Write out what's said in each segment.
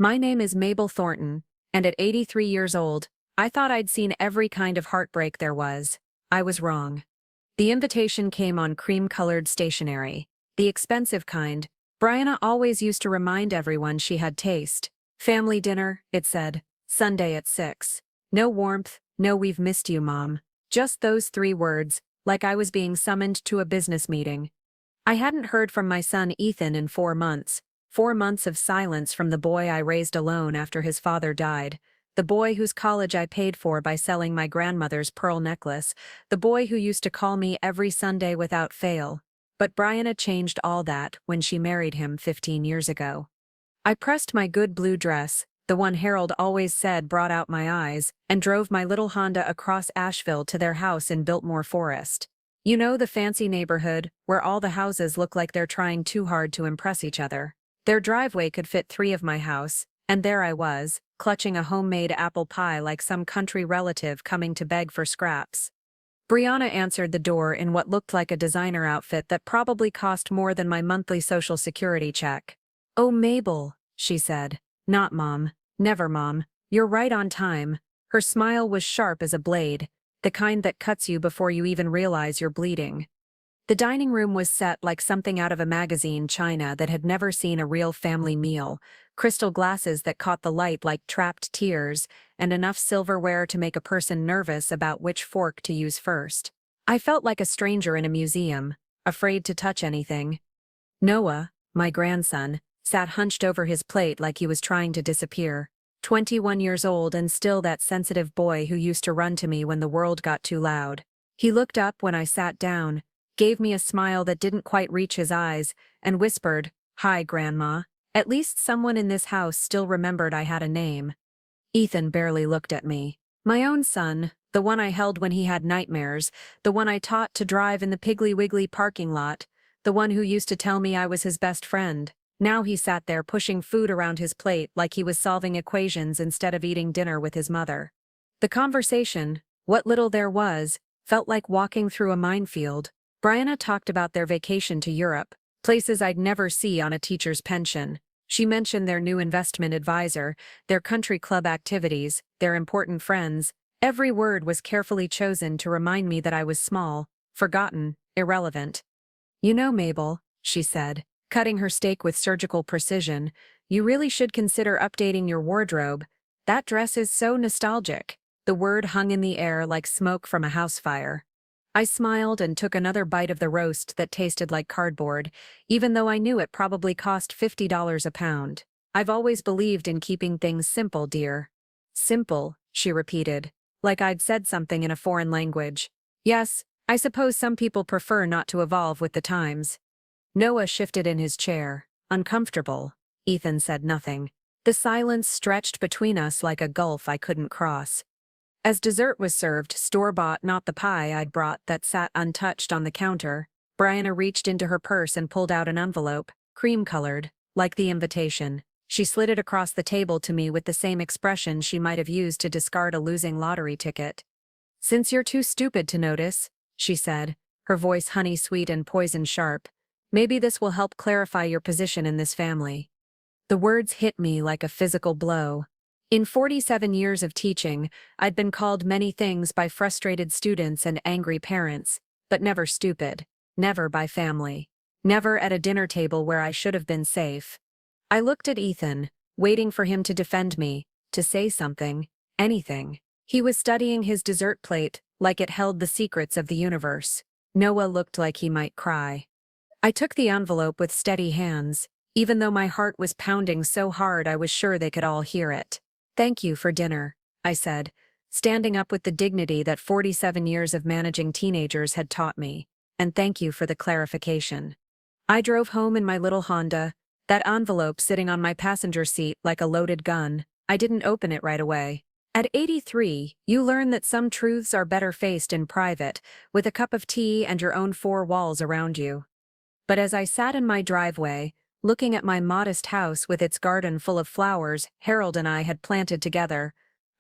My name is Mabel Thornton, and at 83 years old, I thought I'd seen every kind of heartbreak there was. I was wrong. The invitation came on cream-colored stationery. The expensive kind. Brianna always used to remind everyone she had taste. Family dinner, it said. Sunday at 6. No warmth, no "we've missed you, Mom." Just those 3 words, like I was being summoned to a business meeting. I hadn't heard from my son Ethan in 4 months. 4 months of silence from the boy I raised alone after his father died. The boy whose college I paid for by selling my grandmother's pearl necklace. The boy who used to call me every Sunday without fail. But Brianna changed all that when she married him 15 years ago. I pressed my good blue dress, the one Harold always said brought out my eyes, and drove my little Honda across Asheville to their house in Biltmore Forest. You know, the fancy neighborhood, where all the houses look like they're trying too hard to impress each other. Their driveway could fit 3 of my house, and there I was, clutching a homemade apple pie like some country relative coming to beg for scraps. Brianna answered the door in what looked like a designer outfit that probably cost more than my monthly Social Security check. "Oh, Mabel," she said. "Not Mom. Never, Mom. You're right on time." Her smile was sharp as a blade, the kind that cuts you before you even realize you're bleeding. The dining room was set like something out of a magazine china that had never seen a real family meal, crystal glasses that caught the light like trapped tears, and enough silverware to make a person nervous about which fork to use first. I felt like a stranger in a museum, afraid to touch anything. Noah, my grandson, sat hunched over his plate like he was trying to disappear. 21 years old and still that sensitive boy who used to run to me when the world got too loud. He looked up when I sat down, gave me a smile that didn't quite reach his eyes, and whispered, "Hi, Grandma." At least someone in this house still remembered I had a name. Ethan barely looked at me. My own son, the one I held when he had nightmares, the one I taught to drive in the Piggly Wiggly parking lot, the one who used to tell me I was his best friend. Now he sat there pushing food around his plate like he was solving equations instead of eating dinner with his mother. The conversation, what little there was, felt like walking through a minefield. Brianna talked about their vacation to Europe, places I'd never see on a teacher's pension. She mentioned their new investment advisor, their country club activities, their important friends. Every word was carefully chosen to remind me that I was small, forgotten, irrelevant. "You know, Mabel," she said, cutting her steak with surgical precision, "you really should consider updating your wardrobe. That dress is so nostalgic." The word hung in the air like smoke from a house fire. I smiled and took another bite of the roast that tasted like cardboard, even though I knew it probably cost $50 a pound. "I've always believed in keeping things simple, dear." "Simple," she repeated, like I'd said something in a foreign language. "Yes, I suppose some people prefer not to evolve with the times." Noah shifted in his chair. "Uncomfortable." Ethan said nothing. The silence stretched between us like a gulf I couldn't cross. As dessert was served, store-bought, not the pie I'd brought that sat untouched on the counter, Brianna reached into her purse and pulled out an envelope, cream-colored, like the invitation. She slid it across the table to me with the same expression she might have used to discard a losing lottery ticket. "Since you're too stupid to notice," she said, her voice honey-sweet and poison-sharp, "maybe this will help clarify your position in this family." The words hit me like a physical blow. In 47 years of teaching, I'd been called many things by frustrated students and angry parents, but never stupid, never by family, never at a dinner table where I should have been safe. I looked at Ethan, waiting for him to defend me, to say something, anything. He was studying his dessert plate like it held the secrets of the universe. Noah looked like he might cry. I took the envelope with steady hands, even though my heart was pounding so hard I was sure they could all hear it. "Thank you for dinner," I said, standing up with the dignity that 47 years of managing teenagers had taught me, "and thank you for the clarification." I drove home in my little Honda, that envelope sitting on my passenger seat like a loaded gun. I didn't open it right away. At 83, you learn that some truths are better faced in private, with a cup of tea and your own 4 walls around you. But as I sat in my driveway, looking at my modest house with its garden full of flowers Harold and I had planted together,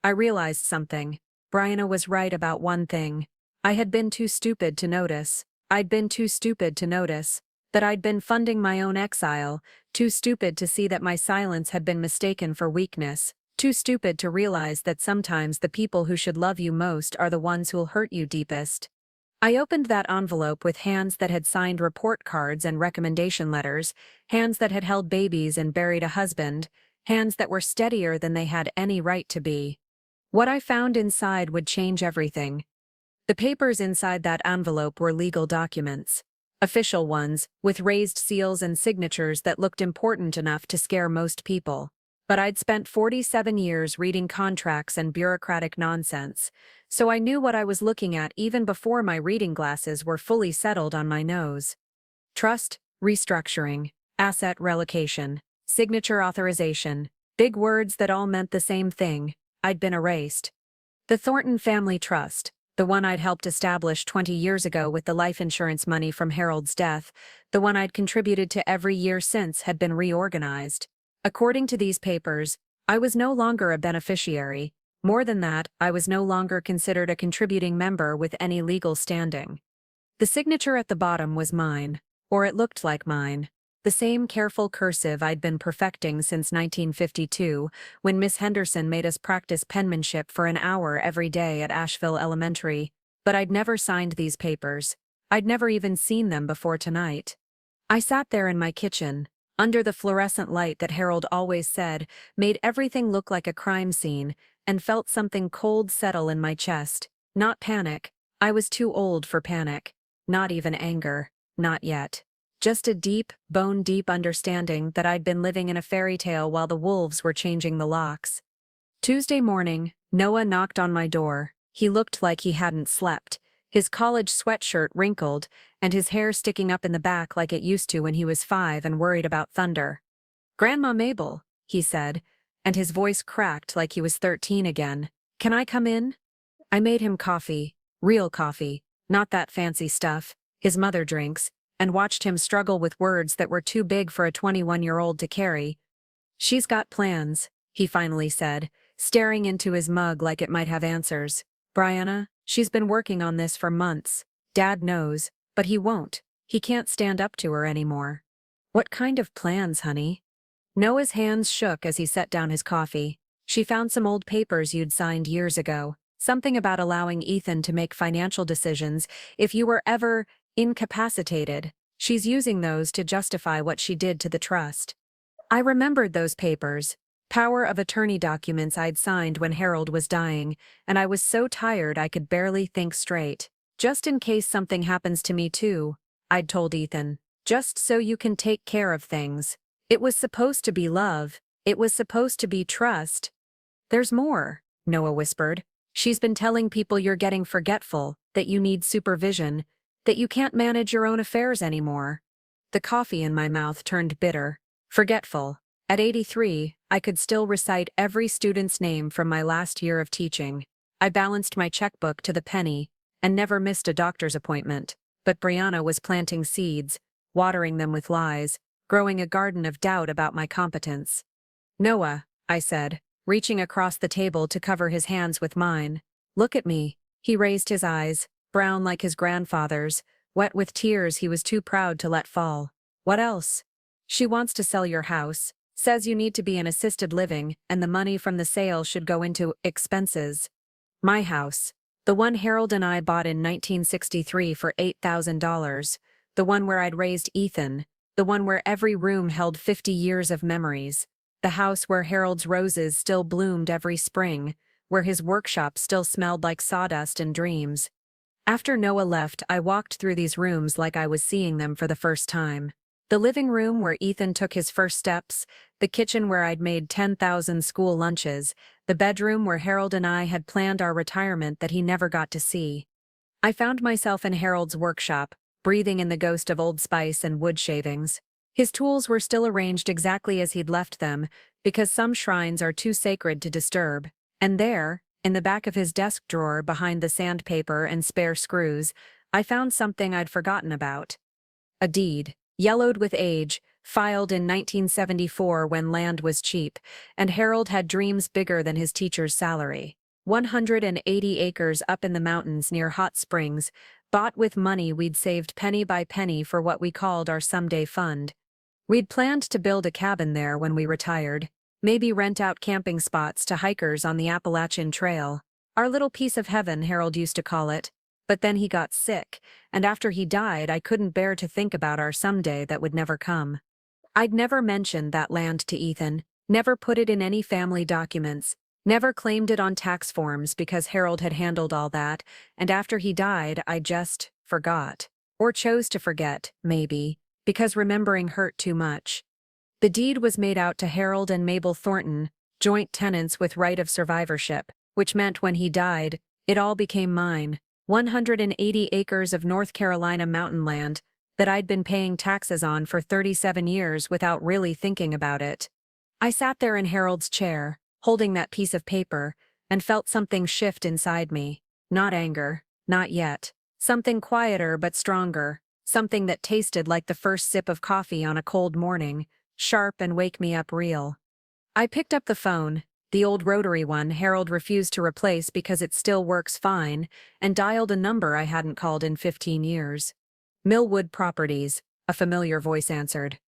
I realized something. Brianna was right about one thing. I had been too stupid to notice. I'd been too stupid to notice that I'd been funding my own exile, too stupid to see that my silence had been mistaken for weakness, too stupid to realize that sometimes the people who should love you most are the ones who'll hurt you deepest. I opened that envelope with hands that had signed report cards and recommendation letters, hands that had held babies and buried a husband, hands that were steadier than they had any right to be. What I found inside would change everything. The papers inside that envelope were legal documents. Official ones, with raised seals and signatures that looked important enough to scare most people. But I'd spent 47 years reading contracts and bureaucratic nonsense, so I knew what I was looking at even before my reading glasses were fully settled on my nose. Trust, restructuring, asset relocation, signature authorization, big words that all meant the same thing. I'd been erased. The Thornton Family Trust, the one I'd helped establish 20 years ago with the life insurance money from Harold's death, the one I'd contributed to every year since, had been reorganized. According to these papers, I was no longer a beneficiary. More than that, I was no longer considered a contributing member with any legal standing. The signature at the bottom was mine, or it looked like mine. The same careful cursive I'd been perfecting since 1952, when Miss Henderson made us practice penmanship for an hour every day at Asheville Elementary, but I'd never signed these papers. I'd never even seen them before tonight. I sat there in my kitchen, under the fluorescent light that Harold always said made everything look like a crime scene, and felt something cold settle in my chest. Not panic. I was too old for panic. Not even anger. Not yet. Just a deep, bone-deep understanding that I'd been living in a fairy tale while the wolves were changing the locks. Tuesday morning, Noah knocked on my door. He looked like he hadn't slept, his college sweatshirt wrinkled, and his hair sticking up in the back like it used to when he was 5 and worried about thunder. "Grandma Mabel," he said, and his voice cracked like he was 13 again. "Can I come in?" I made him coffee, real coffee, not that fancy stuff his mother drinks, and watched him struggle with words that were too big for a 21-year-old to carry. "She's got plans," he finally said, staring into his mug like it might have answers. "Brianna, she's been working on this for months. Dad knows, but he won't. He can't stand up to her anymore." "What kind of plans, honey?" Noah's hands shook as he set down his coffee. "She found some old papers you'd signed years ago. Something about allowing Ethan to make financial decisions if you were ever incapacitated. She's using those to justify what she did to the trust." I remembered those papers. Power of attorney documents I'd signed when Harold was dying, and I was so tired I could barely think straight. "Just in case something happens to me too," I'd told Ethan. "Just so you can take care of things." It was supposed to be love. It was supposed to be trust. "There's more," Noah whispered. "She's been telling people you're getting forgetful, that you need supervision, that you can't manage your own affairs anymore." The coffee in my mouth turned bitter. Forgetful. At 83, I could still recite every student's name from my last year of teaching. I balanced my checkbook to the penny and never missed a doctor's appointment. But Brianna was planting seeds, watering them with lies, growing a garden of doubt about my competence. "Noah," I said, reaching across the table to cover his hands with mine. "Look at me." He raised his eyes, brown like his grandfather's, wet with tears he was too proud to let fall. "What else?" "She wants to sell your house. Says you need to be in assisted living, and the money from the sale should go into expenses." "My house. The one Harold and I bought in 1963 for $8,000. The one where I'd raised Ethan. The one where every room held 50 years of memories. The house where Harold's roses still bloomed every spring, where his workshop still smelled like sawdust and dreams." After Noah left, I walked through these rooms like I was seeing them for the first time. The living room where Ethan took his first steps, the kitchen where I'd made 10,000 school lunches, the bedroom where Harold and I had planned our retirement that he never got to see. I found myself in Harold's workshop, breathing in the ghost of Old Spice and wood shavings. His tools were still arranged exactly as he'd left them, because some shrines are too sacred to disturb. And there, in the back of his desk drawer behind the sandpaper and spare screws, I found something I'd forgotten about. A deed, yellowed with age, filed in 1974 when land was cheap, and Harold had dreams bigger than his teacher's salary. 180 acres up in the mountains near Hot Springs, bought with money we'd saved penny by penny for what we called our someday fund. We'd planned to build a cabin there when we retired, maybe rent out camping spots to hikers on the Appalachian Trail. Our little piece of heaven, Harold used to call it. But then he got sick, and after he died, I couldn't bear to think about our someday that would never come. I'd never mentioned that land to Ethan, never put it in any family documents, never claimed it on tax forms because Harold had handled all that, and after he died, I just forgot. Or chose to forget, maybe, because remembering hurt too much. The deed was made out to Harold and Mabel Thornton, joint tenants with right of survivorship, which meant when he died, it all became mine. 180 acres of North Carolina mountain land that I'd been paying taxes on for 37 years without really thinking about it. I sat there in Harold's chair, holding that piece of paper, and felt something shift inside me. Not anger, not yet. Something quieter but stronger, something that tasted like the first sip of coffee on a cold morning, sharp and wake me up real. I picked up the phone, the old rotary one Harold refused to replace because it still works fine, and dialed a number I hadn't called in 15 years. Millwood Properties, a familiar voice answered.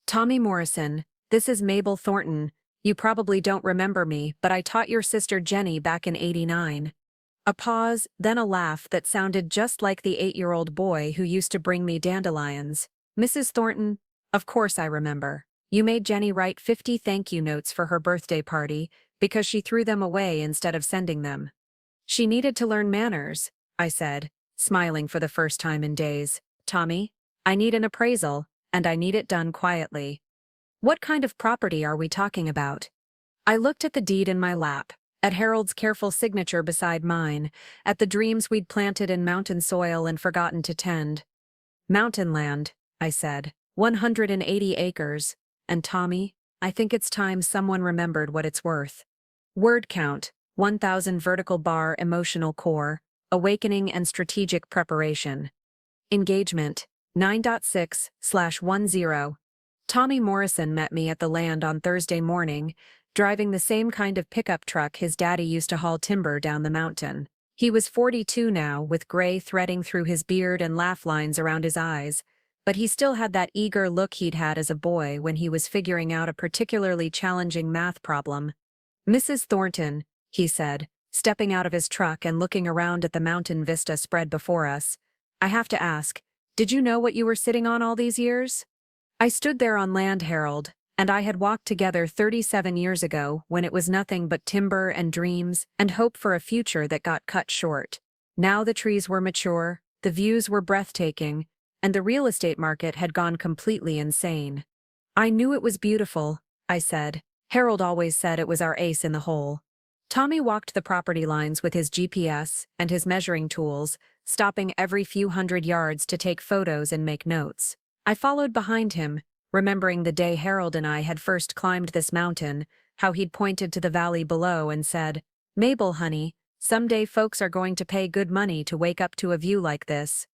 Tommy Morrison, this is Mabel Thornton. You probably don't remember me, but I taught your sister Jenny back in '89. A pause, then a laugh that sounded just like the 8-year-old boy who used to bring me dandelions. Mrs. Thornton, of course I remember. You made Jenny write 50 thank you notes for her birthday party because she threw them away instead of sending them. She needed to learn manners, I said, smiling for the first time in days. Tommy, I need an appraisal, and I need it done quietly. What kind of property are we talking about? I looked at the deed in my lap, at Harold's careful signature beside mine, at the dreams we'd planted in mountain soil and forgotten to tend. Mountain land, I said, 180 acres, and Tommy, I think it's time someone remembered what it's worth. Word count, 1,000 vertical bar emotional core, awakening and strategic preparation. Engagement, 9.6/10. Tommy Morrison met me at the land on Thursday morning, driving the same kind of pickup truck his daddy used to haul timber down the mountain. He was 42 now, with gray threading through his beard and laugh lines around his eyes, but he still had that eager look he'd had as a boy when he was figuring out a particularly challenging math problem. Mrs. Thornton, he said, stepping out of his truck and looking around at the mountain vista spread before us. I have to ask, did you know what you were sitting on all these years? I stood there on land, Harold, and I had walked together 37 years ago when it was nothing but timber and dreams and hope for a future that got cut short. Now the trees were mature, the views were breathtaking, and the real estate market had gone completely insane. I knew it was beautiful, I said. Harold always said it was our ace in the hole. Tommy walked the property lines with his GPS and his measuring tools, stopping every few hundred yards to take photos and make notes. I followed behind him, remembering the day Harold and I had first climbed this mountain, how he'd pointed to the valley below and said, "Mabel, honey, someday folks are going to pay good money to wake up to a view like this."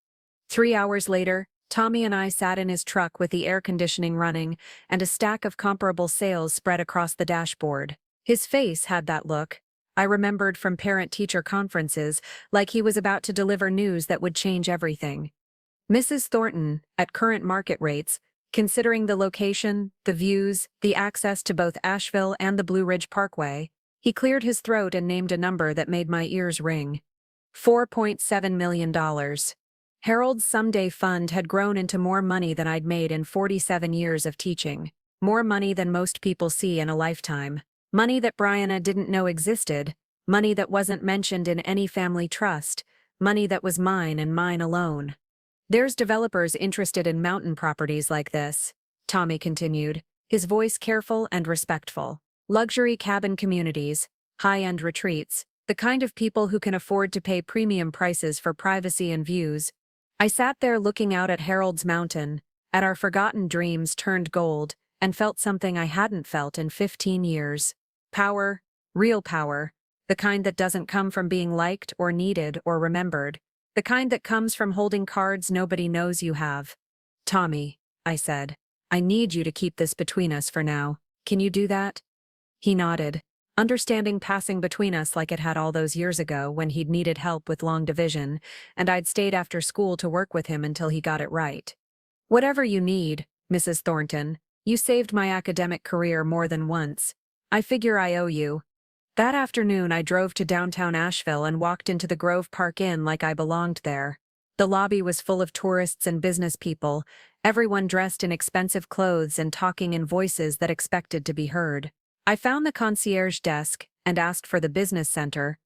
3 hours later, Tommy and I sat in his truck with the air conditioning running and a stack of comparable sales spread across the dashboard. His face had that look, I remembered from parent-teacher conferences, like he was about to deliver news that would change everything. Mrs. Thornton, at current market rates, considering the location, the views, the access to both Asheville and the Blue Ridge Parkway, he cleared his throat and named a number that made my ears ring. $4.7 million. Harold's someday fund had grown into more money than I'd made in 47 years of teaching. More money than most people see in a lifetime. Money that Brianna didn't know existed. Money that wasn't mentioned in any family trust. Money that was mine and mine alone. There's developers interested in mountain properties like this, Tommy continued, his voice careful and respectful. Luxury cabin communities, high-end retreats, the kind of people who can afford to pay premium prices for privacy and views. I sat there looking out at Harold's mountain, at our forgotten dreams turned gold, and felt something I hadn't felt in 15 years. Power, real power, the kind that doesn't come from being liked or needed or remembered, the kind that comes from holding cards nobody knows you have. Tommy, I said, I need you to keep this between us for now. Can you do that? He nodded, understanding passing between us like it had all those years ago when he'd needed help with long division, and I'd stayed after school to work with him until he got it right. Whatever you need, Mrs. Thornton, You saved my academic career more than once. I figure I owe you. That afternoon, I drove to downtown Asheville and walked into the Grove Park Inn like I belonged there. The lobby was full of tourists and business people, everyone dressed in expensive clothes and talking in voices that expected to be heard. I found the concierge desk and asked for the business center.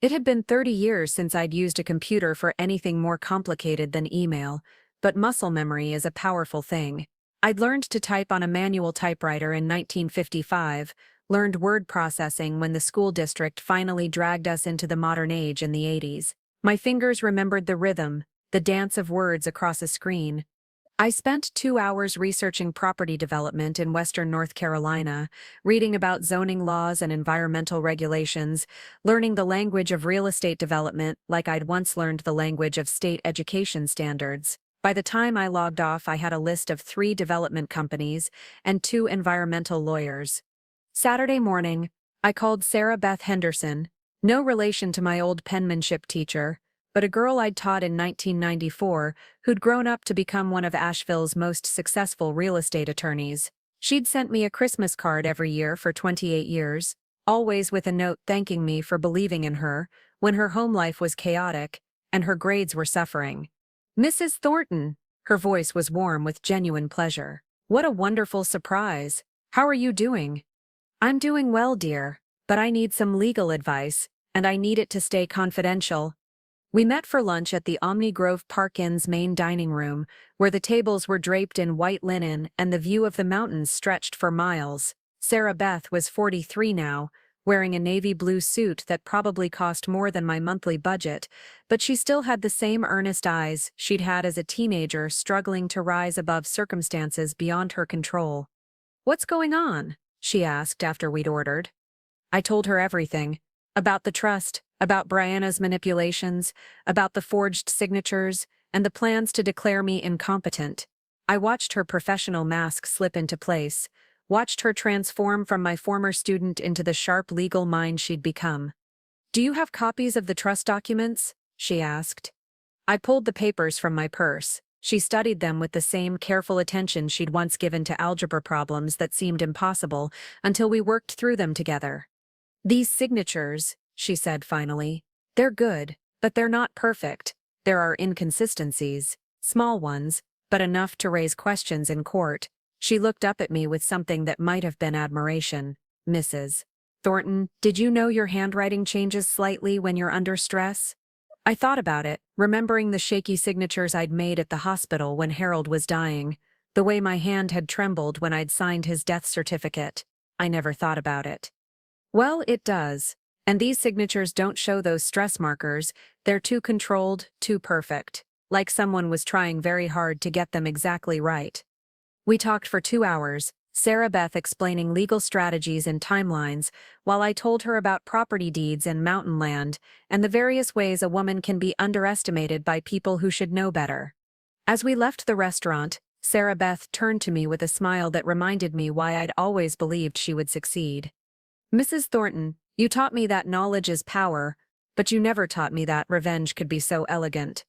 It had been 30 years since I'd used a computer for anything more complicated than email, but muscle memory is a powerful thing. I'd learned to type on a manual typewriter in 1955, learned word processing when the school district finally dragged us into the modern age in the 80s. My fingers remembered the rhythm, the dance of words across a screen. I spent 2 hours researching property development in western North Carolina, reading about zoning laws and environmental regulations, learning the language of real estate development like I'd once learned the language of state education standards. By the time I logged off, I had a list of 3 development companies and 2 environmental lawyers. Saturday morning, I called Sarah Beth Henderson, no relation to my old penmanship teacher, but a girl I'd taught in 1994 who'd grown up to become one of Asheville's most successful real estate attorneys. She'd sent me a Christmas card every year for 28 years, always with a note thanking me for believing in her when her home life was chaotic and her grades were suffering. "Mrs. Thornton," her voice was warm with genuine pleasure. "What a wonderful surprise. How are you doing?" "I'm doing well, dear, but I need some legal advice, and I need it to stay confidential." We met for lunch at the Omni Grove Park Inn's main dining room, where the tables were draped in white linen and the view of the mountains stretched for miles. Sarah Beth was 43 now, wearing a navy blue suit that probably cost more than my monthly budget, but she still had the same earnest eyes she'd had as a teenager struggling to rise above circumstances beyond her control. "What's going on?" she asked after we'd ordered. I told her everything. About the trust, about Brianna's manipulations, about the forged signatures, and the plans to declare me incompetent. I watched her professional mask slip into place, watched her transform from my former student into the sharp legal mind she'd become. "Do you have copies of the trust documents?" she asked. I pulled the papers from my purse. She studied them with the same careful attention she'd once given to algebra problems that seemed impossible until we worked through them together. "These signatures," she said finally, "they're good, but they're not perfect. There are inconsistencies, small ones, but enough to raise questions in court." She looked up at me with something that might have been admiration. "Mrs. Thornton, did you know your handwriting changes slightly when you're under stress?" I thought about it, remembering the shaky signatures I'd made at the hospital when Harold was dying, the way my hand had trembled when I'd signed his death certificate. I never thought about it. "Well, it does. And these signatures don't show those stress markers. They're too controlled, too perfect. Like someone was trying very hard to get them exactly right." We talked for 2 hours, Sarah Beth explaining legal strategies and timelines, while I told her about property deeds and mountain land, and the various ways a woman can be underestimated by people who should know better. As we left the restaurant, Sarah Beth turned to me with a smile that reminded me why I'd always believed she would succeed. "Mrs. Thornton, you taught me that knowledge is power, but you never taught me that revenge could be so elegant."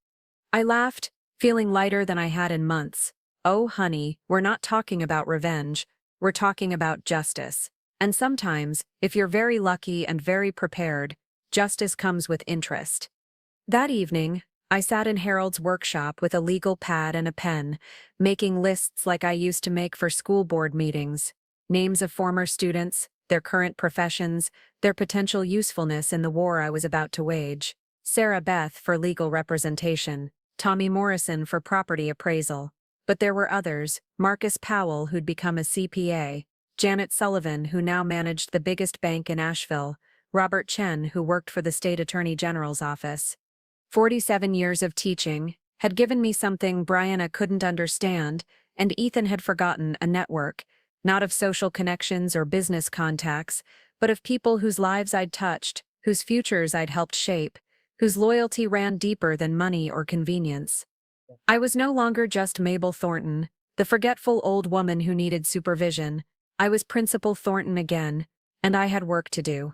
I laughed, feeling lighter than I had in months. "Oh, honey, we're not talking about revenge. We're talking about justice. And sometimes, if you're very lucky and very prepared, justice comes with interest." That evening, I sat in Harold's workshop with a legal pad and a pen, making lists like I used to make for school board meetings. Names of former students, their current professions, their potential usefulness in the war I was about to wage. Sarah Beth for legal representation, Tommy Morrison for property appraisal. But there were others, Marcus Powell, who'd become a CPA, Janet Sullivan, who now managed the biggest bank in Asheville, Robert Chen, who worked for the state attorney general's office. 47 years of teaching had given me something Brianna couldn't understand, and Ethan had forgotten: a network, not of social connections or business contacts, but of people whose lives I'd touched, whose futures I'd helped shape, whose loyalty ran deeper than money or convenience. I was no longer just Mabel Thornton, the forgetful old woman who needed supervision. I was Principal Thornton again, and I had work to do.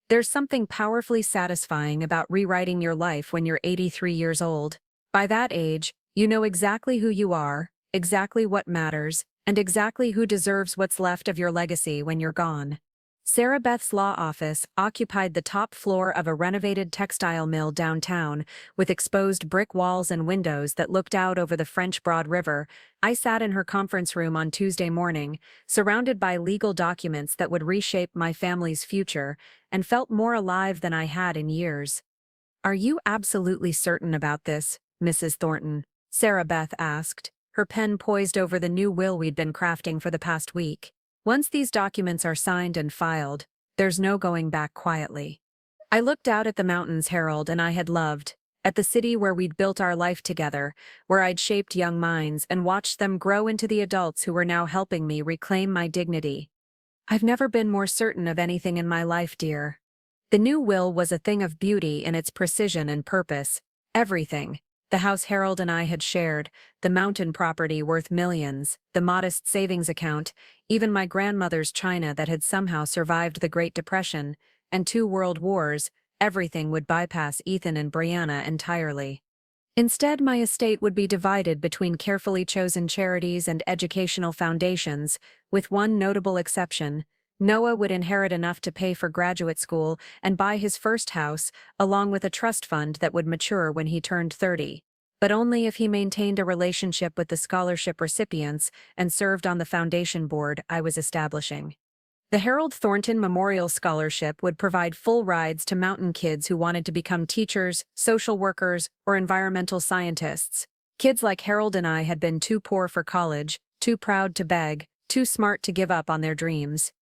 There's something powerfully satisfying about rewriting your life when you're 83 years old. By that age, you know exactly who you are, exactly what matters, And exactly who deserves what's left of your legacy when you're gone. Sarah Beth's law office occupied the top floor of a renovated textile mill downtown, with exposed brick walls and windows that looked out over the French Broad River. I sat in her conference room on Tuesday morning, surrounded by legal documents that would reshape my family's future, and felt more alive than I had in years. "Are you absolutely certain about this, Mrs. Thornton?" Sarah Beth asked, her pen poised over the new will we'd been crafting for the past week. "Once these documents are signed and filed, there's no going back quietly." I looked out at the mountains Harold and I had loved, at the city where we'd built our life together, where I'd shaped young minds and watched them grow into the adults who were now helping me reclaim my dignity. "I've never been more certain of anything in my life, dear." The new will was a thing of beauty in its precision and purpose. Everything. The house Harold and I had shared, the mountain property worth millions, the modest savings account, even my grandmother's china that had somehow survived the Great Depression, and 2 world wars, everything would bypass Ethan and Brianna entirely. Instead, my estate would be divided between carefully chosen charities and educational foundations, with one notable exception. Noah would inherit enough to pay for graduate school and buy his first house, along with a trust fund that would mature when he turned 30. But only if he maintained a relationship with the scholarship recipients and served on the foundation board I was establishing. The Harold Thornton Memorial Scholarship would provide full rides to mountain kids who wanted to become teachers, social workers, or environmental scientists. Kids like Harold and I had been too poor for college, too proud to beg, too smart to give up on their dreams.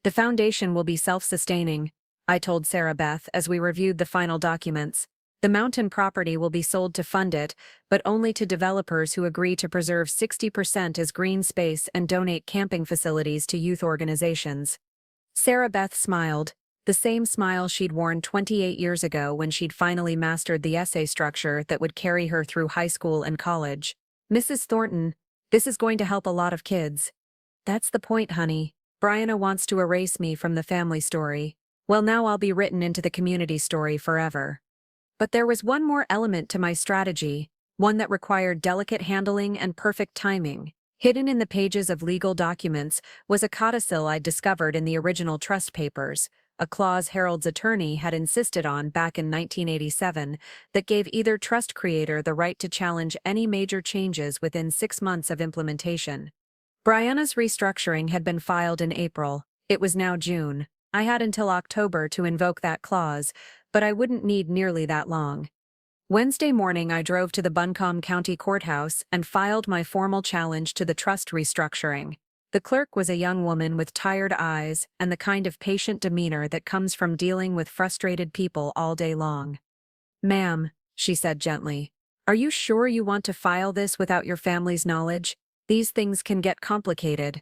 "The foundation will be self-sustaining," I told Sarah Beth as we reviewed the final documents. "The mountain property will be sold to fund it, but only to developers who agree to preserve 60% as green space and donate camping facilities to youth organizations." Sarah Beth smiled, the same smile she'd worn 28 years ago when she'd finally mastered the essay structure that would carry her through high school and college. "Mrs. Thornton, this is going to help a lot of kids." "That's the point, honey. Brianna wants to erase me from the family story. Well, now I'll be written into the community story forever." But there was one more element to my strategy, one that required delicate handling and perfect timing. Hidden in the pages of legal documents was a codicil I'd discovered in the original trust papers, a clause Harold's attorney had insisted on back in 1987 that gave either trust creator the right to challenge any major changes within 6 months of implementation. Brianna's restructuring had been filed in April. It was now June. I had until October to invoke that clause, but I wouldn't need nearly that long. Wednesday morning I drove to the Buncombe County Courthouse and filed my formal challenge to the trust restructuring. The clerk was a young woman with tired eyes and the kind of patient demeanor that comes from dealing with frustrated people all day long. "Ma'am," she said gently, "are you sure you want to file this without your family's knowledge? These things can get complicated."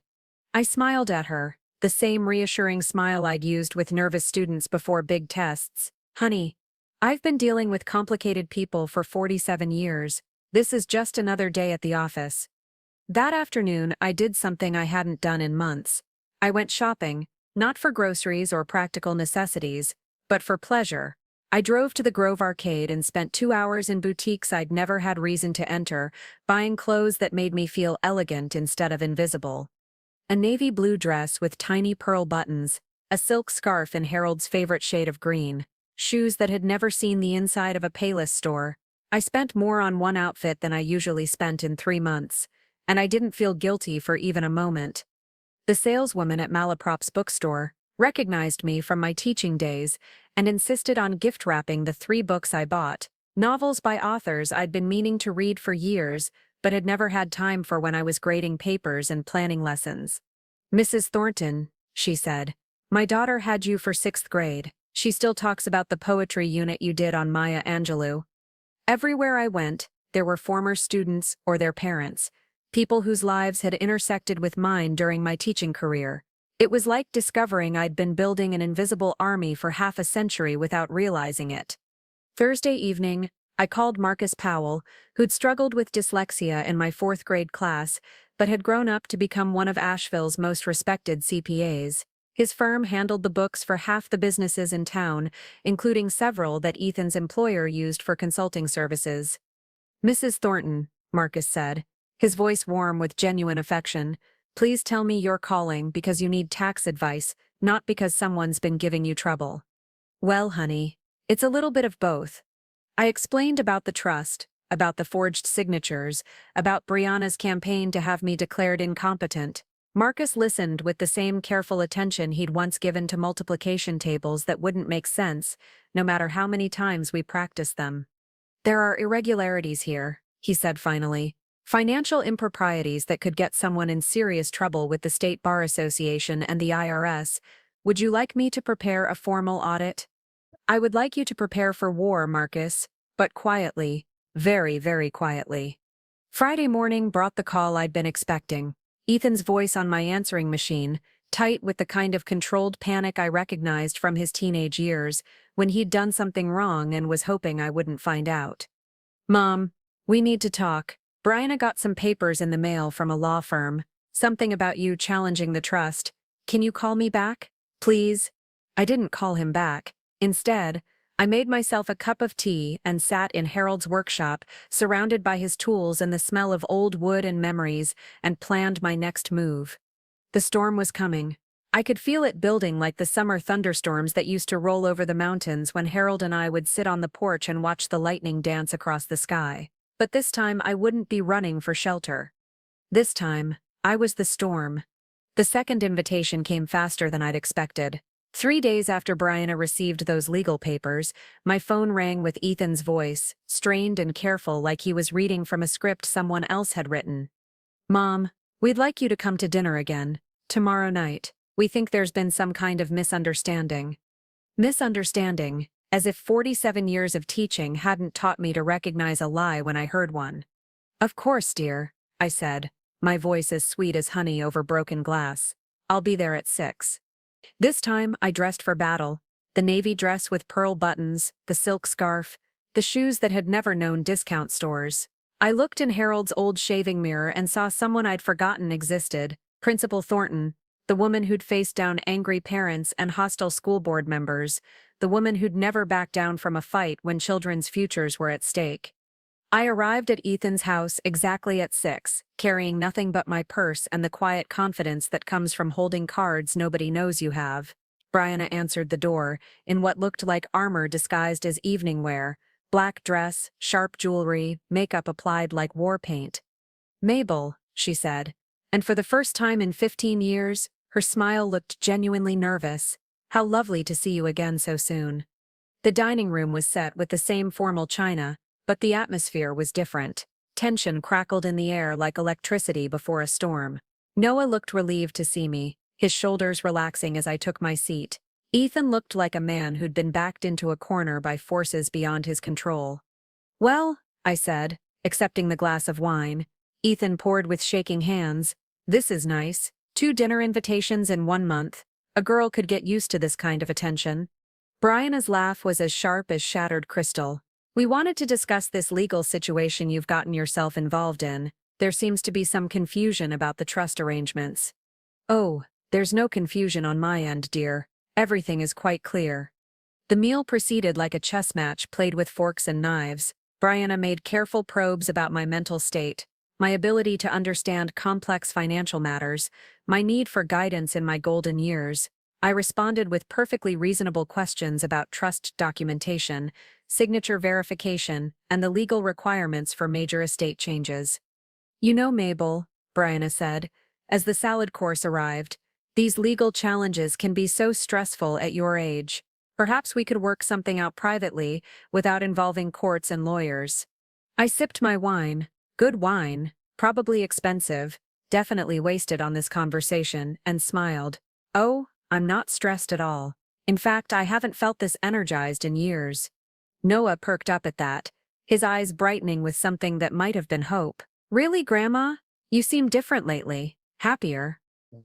I smiled at her, the same reassuring smile I'd used with nervous students before big tests. "Honey, I've been dealing with complicated people for 47 years. This is just another day at the office." That afternoon, I did something I hadn't done in months. I went shopping, not for groceries or practical necessities, but for pleasure. I drove to the Grove Arcade and spent 2 hours in boutiques I'd never had reason to enter, buying clothes that made me feel elegant instead of invisible. A navy blue dress with tiny pearl buttons, a silk scarf in Harold's favorite shade of green, shoes that had never seen the inside of a Payless store. I spent more on one outfit than I usually spent in 3 months, and I didn't feel guilty for even a moment. The saleswoman at Malaprop's bookstore recognized me from my teaching days and insisted on gift wrapping the 3 books I bought, novels by authors I'd been meaning to read for years but had never had time for when I was grading papers and planning lessons. "Mrs. Thornton," she said, "my daughter had you for 6th grade. She still talks about the poetry unit you did on Maya Angelou." Everywhere I went, there were former students or their parents, people whose lives had intersected with mine during my teaching career. It was like discovering I'd been building an invisible army for half a century without realizing it. Thursday evening, I called Marcus Powell, who'd struggled with dyslexia in my 4th grade class, but had grown up to become one of Asheville's most respected CPAs. His firm handled the books for half the businesses in town, including several that Ethan's employer used for consulting services. "Mrs. Thornton," Marcus said, his voice warm with genuine affection, Please tell me you're calling because you need tax advice, not because someone's been giving you trouble. Well, honey, it's a little bit of both. I explained about the trust, about the forged signatures, about Brianna's campaign to have me declared incompetent. Marcus listened with the same careful attention he'd once given to multiplication tables that wouldn't make sense, no matter how many times we practiced them. There are irregularities here, he said finally. Financial improprieties that could get someone in serious trouble with the State Bar Association and the IRS. Would you like me to prepare a formal audit? I would like you to prepare for war, Marcus, but quietly, very, very quietly. Friday morning brought the call I'd been expecting. Ethan's voice on my answering machine, tight with the kind of controlled panic I recognized from his teenage years, when he'd done something wrong and was hoping I wouldn't find out. Mom, we need to talk. Brianna got some papers in the mail from a law firm. Something about you challenging the trust. Can you call me back? Please? I didn't call him back. Instead, I made myself a cup of tea and sat in Harold's workshop, surrounded by his tools and the smell of old wood and memories, and planned my next move. The storm was coming. I could feel it building like the summer thunderstorms that used to roll over the mountains when Harold and I would sit on the porch and watch the lightning dance across the sky. But this time I wouldn't be running for shelter. This time, I was the storm. The second invitation came faster than I'd expected. 3 days after Brianna received those legal papers, my phone rang with Ethan's voice, strained and careful like he was reading from a script someone else had written. Mom, we'd like you to come to dinner again. Tomorrow night. We think there's been some kind of misunderstanding. Misunderstanding, as if 47 years of teaching hadn't taught me to recognize a lie when I heard one. Of course, dear, I said, my voice as sweet as honey over broken glass. I'll be there at 6. This time, I dressed for battle. The navy dress with pearl buttons, the silk scarf, the shoes that had never known discount stores. I looked in Harold's old shaving mirror and saw someone I'd forgotten existed, Principal Thornton, the woman who'd faced down angry parents and hostile school board members, the woman who'd never backed down from a fight when children's futures were at stake. I arrived at Ethan's house exactly at 6, carrying nothing but my purse and the quiet confidence that comes from holding cards nobody knows you have. Brianna answered the door, in what looked like armor disguised as evening wear, black dress, sharp jewelry, makeup applied like war paint. Mabel, she said, and for the first time in 15 years, her smile looked genuinely nervous. How lovely to see you again so soon. The dining room was set with the same formal china, but the atmosphere was different. Tension crackled in the air like electricity before a storm. Noah looked relieved to see me, his shoulders relaxing as I took my seat. Ethan looked like a man who'd been backed into a corner by forces beyond his control. Well, I said, accepting the glass of wine. Ethan poured with shaking hands. This is nice. 2 dinner invitations in 1 month. A girl could get used to this kind of attention. Brianna's laugh was as sharp as shattered crystal. We wanted to discuss this legal situation you've gotten yourself involved in. There seems to be some confusion about the trust arrangements. Oh, there's no confusion on my end, dear. Everything is quite clear. The meal proceeded like a chess match played with forks and knives. Brianna made careful probes about my mental state, my ability to understand complex financial matters, my need for guidance in my golden years. I responded with perfectly reasonable questions about trust documentation, signature verification, and the legal requirements for major estate changes. You know, Mabel, Brianna said, as the salad course arrived, these legal challenges can be so stressful at your age. Perhaps we could work something out privately, without involving courts and lawyers. I sipped my wine, good wine, probably expensive, definitely wasted on this conversation, and smiled. Oh, I'm not stressed at all. In fact, I haven't felt this energized in years. Noah perked up at that, his eyes brightening with something that might have been hope. Really, Grandma? You seem different lately. Happier.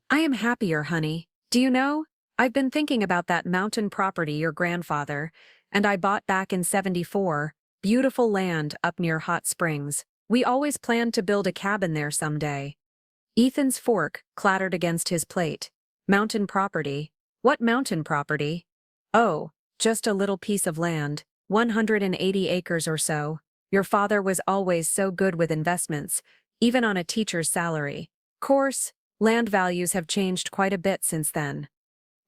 I am happier, honey. Do you know? I've been thinking about that mountain property your grandfather and I bought back in '74, beautiful land up near Hot Springs. We always planned to build a cabin there someday. Ethan's fork clattered against his plate. Mountain property? What mountain property? Oh, just a little piece of land, 180 acres or so. Your father was always so good with investments, even on a teacher's salary. Course, Land values have changed quite a bit since then.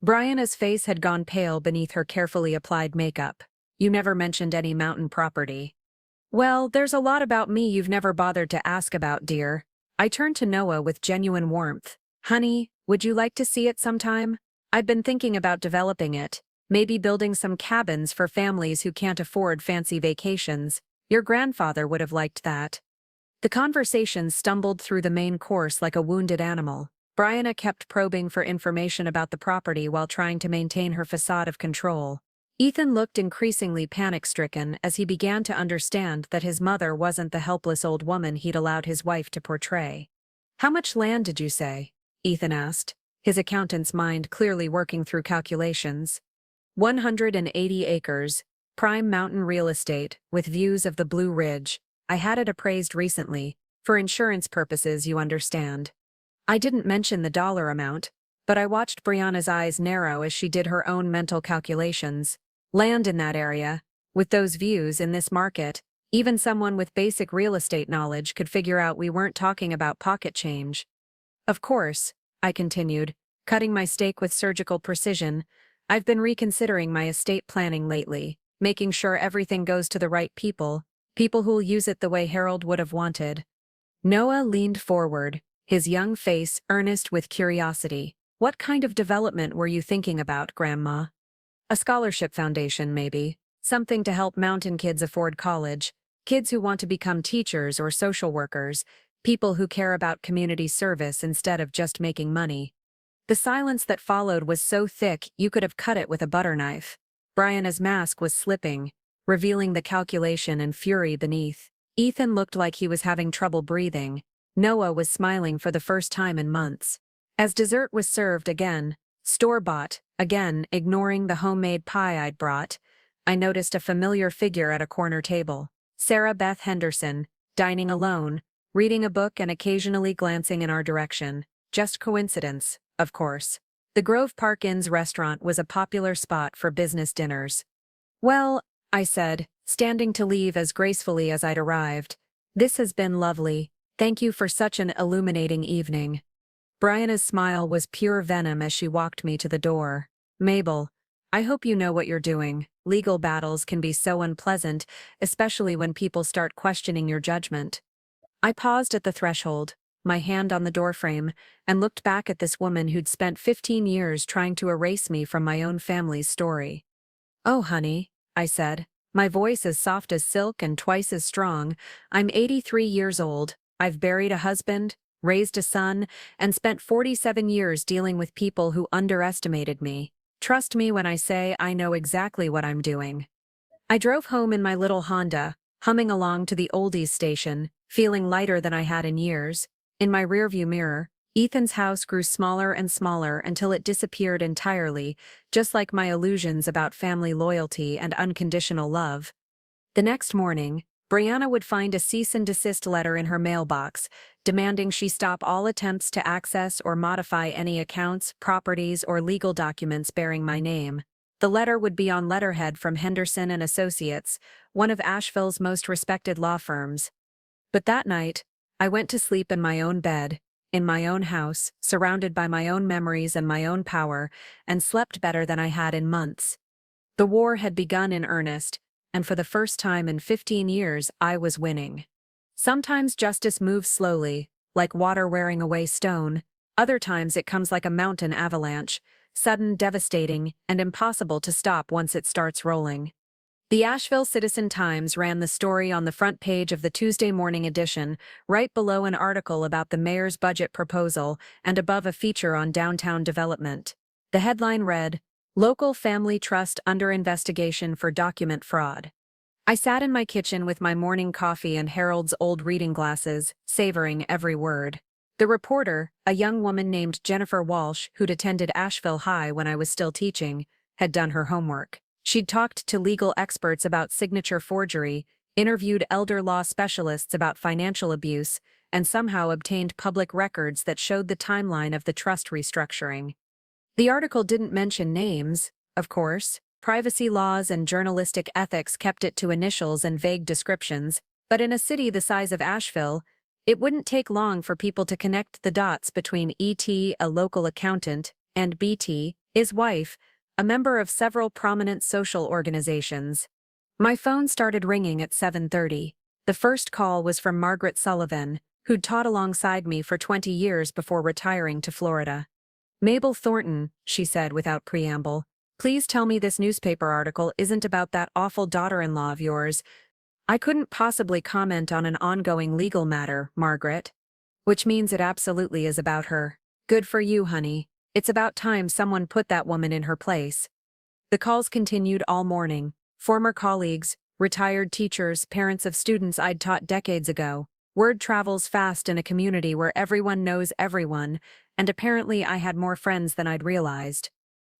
Brianna's face had gone pale beneath her carefully applied makeup. You never mentioned any mountain property. Well, there's a lot about me you've never bothered to ask about, dear. I turned to Noah with genuine warmth. Honey, would you like to see it sometime? I've been thinking about developing it, maybe building some cabins for families who can't afford fancy vacations. Your grandfather would have liked that. The conversation stumbled through the main course like a wounded animal. Brianna kept probing for information about the property while trying to maintain her facade of control. Ethan looked increasingly panic-stricken as he began to understand that his mother wasn't the helpless old woman he'd allowed his wife to portray. How much land did you say? Ethan asked, his accountant's mind clearly working through calculations. 180 acres, prime mountain real estate, with views of the Blue Ridge. I had it appraised recently, for insurance purposes, you understand. I didn't mention the dollar amount, but I watched Brianna's eyes narrow as she did her own mental calculations. Land in that area, with those views in this market, even someone with basic real estate knowledge could figure out we weren't talking about pocket change. Of course, I continued, cutting my steak with surgical precision, I've been reconsidering my estate planning lately, making sure everything goes to the right people who'll use it the way Harold would have wanted. Noah leaned forward, his young face earnest with curiosity. What kind of development were you thinking about, Grandma? A scholarship foundation, maybe. Something to help mountain kids afford college. Kids who want to become teachers or social workers. People who care about community service instead of just making money. The silence that followed was so thick you could have cut it with a butter knife. Brianna's mask was slipping, revealing the calculation and fury beneath. Ethan looked like he was having trouble breathing. Noah was smiling for the first time in months. As dessert was served again, store-bought, again ignoring the homemade pie I'd brought, I noticed a familiar figure at a corner table. Sarah Beth Henderson, dining alone, reading a book and occasionally glancing in our direction. Just coincidence, of course. The Grove Park Inn's restaurant was a popular spot for business dinners. Well, I said, standing to leave as gracefully as I'd arrived, this has been lovely. Thank you for such an illuminating evening. Brianna's smile was pure venom as she walked me to the door. Mabel, I hope you know what you're doing. Legal battles can be so unpleasant, especially when people start questioning your judgment. I paused at the threshold, my hand on the doorframe, and looked back at this woman who'd spent 15 years trying to erase me from my own family's story. Oh, honey, I said, my voice as soft as silk and twice as strong. I'm 83 years old. I've buried a husband, raised a son, and spent 47 years dealing with people who underestimated me. Trust me when I say I know exactly what I'm doing. I drove home in my little Honda, humming along to the oldies station, feeling lighter than I had in years. In my rearview mirror, Ethan's house grew smaller and smaller until it disappeared entirely, just like my illusions about family loyalty and unconditional love. The next morning, Brianna would find a cease and desist letter in her mailbox, demanding she stop all attempts to access or modify any accounts, properties, or legal documents bearing my name. The letter would be on letterhead from Henderson and Associates, one of Asheville's most respected law firms. But that night, I went to sleep in my own bed, in my own house, surrounded by my own memories and my own power, and slept better than I had in months. The war had begun in earnest, and for the first time in 15 years I was winning. Sometimes justice moves slowly, like water wearing away stone. Other times it comes like a mountain avalanche, sudden, devastating, and impossible to stop once it starts rolling. The Asheville Citizen-Times ran the story on the front page of the Tuesday morning edition, right below an article about the mayor's budget proposal and above a feature on downtown development. The headline read, "Local Family Trust Under Investigation for Document Fraud." I sat in my kitchen with my morning coffee and Harold's old reading glasses, savoring every word. The reporter, a young woman named Jennifer Walsh who'd attended Asheville High when I was still teaching, had done her homework. She'd talked to legal experts about signature forgery, interviewed elder law specialists about financial abuse, and somehow obtained public records that showed the timeline of the trust restructuring. The article didn't mention names, of course. Privacy laws and journalistic ethics kept it to initials and vague descriptions, but in a city the size of Asheville, It wouldn't take long for people to connect the dots between E.T., a local accountant, and B.T., his wife, a member of several prominent social organizations. My phone started ringing at 7:30. The first call was from Margaret Sullivan, who'd taught alongside me for 20 years before retiring to Florida. "Mabel Thornton," she said without preamble, "please tell me this newspaper article isn't about that awful daughter-in-law of yours." "I couldn't possibly comment on an ongoing legal matter, Margaret." "Which means it absolutely is about her. Good for you, honey. It's about time someone put that woman in her place." The calls continued all morning. Former colleagues, retired teachers, parents of students I'd taught decades ago. Word travels fast in a community where everyone knows everyone, and apparently I had more friends than I'd realized.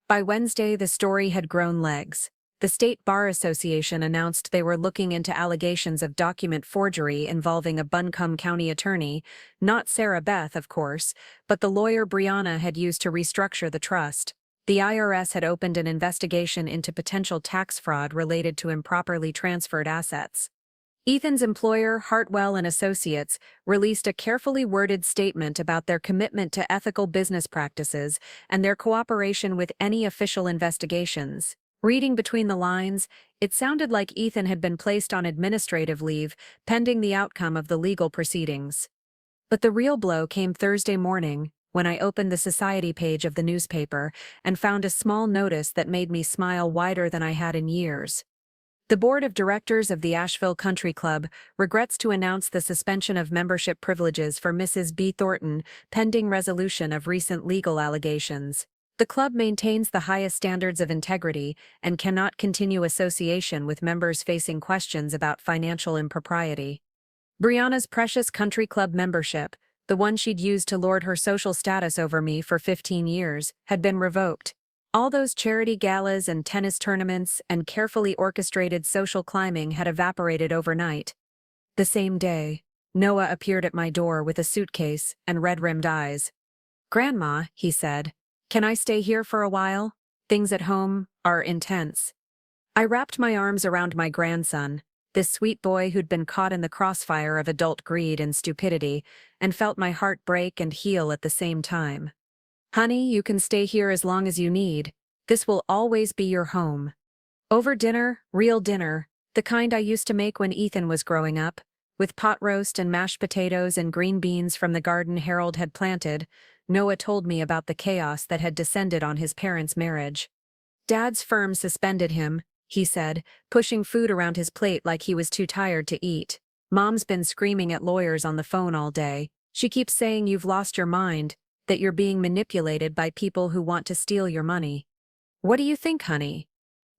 By Wednesday, the story had grown legs. The State Bar Association announced they were looking into allegations of document forgery involving a Buncombe County attorney, not Sarah Beth, of course, but the lawyer Brianna had used to restructure the trust. The IRS had opened an investigation into potential tax fraud related to improperly transferred assets. Ethan's employer, Hartwell and Associates, released a carefully worded statement about their commitment to ethical business practices and their cooperation with any official investigations. Reading between the lines, it sounded like Ethan had been placed on administrative leave, pending the outcome of the legal proceedings. But the real blow came Thursday morning, when I opened the society page of the newspaper and found a small notice that made me smile wider than I had in years. The board of directors of the Asheville Country Club regrets to announce the suspension of membership privileges for Mrs. B. Thornton, pending resolution of recent legal allegations. The club maintains the highest standards of integrity and cannot continue association with members facing questions about financial impropriety. Brianna's precious country club membership, the one she'd used to lord her social status over me for 15 years, had been revoked. All those charity galas and tennis tournaments and carefully orchestrated social climbing had evaporated overnight. The same day, Noah appeared at my door with a suitcase and red-rimmed eyes. "Grandma," he said, "can I stay here for a while? Things at home are intense." I wrapped my arms around my grandson, this sweet boy who'd been caught in the crossfire of adult greed and stupidity, and felt my heart break and heal at the same time. "Honey, you can stay here as long as you need. This will always be your home." Over dinner, real dinner, the kind I used to make when Ethan was growing up, with pot roast and mashed potatoes and green beans from the garden Harold had planted, Noah told me about the chaos that had descended on his parents' marriage. "Dad's firm suspended him," he said, pushing food around his plate like he was too tired to eat. "Mom's been screaming at lawyers on the phone all day. She keeps saying you've lost your mind, that you're being manipulated by people who want to steal your money. What do you think, honey?"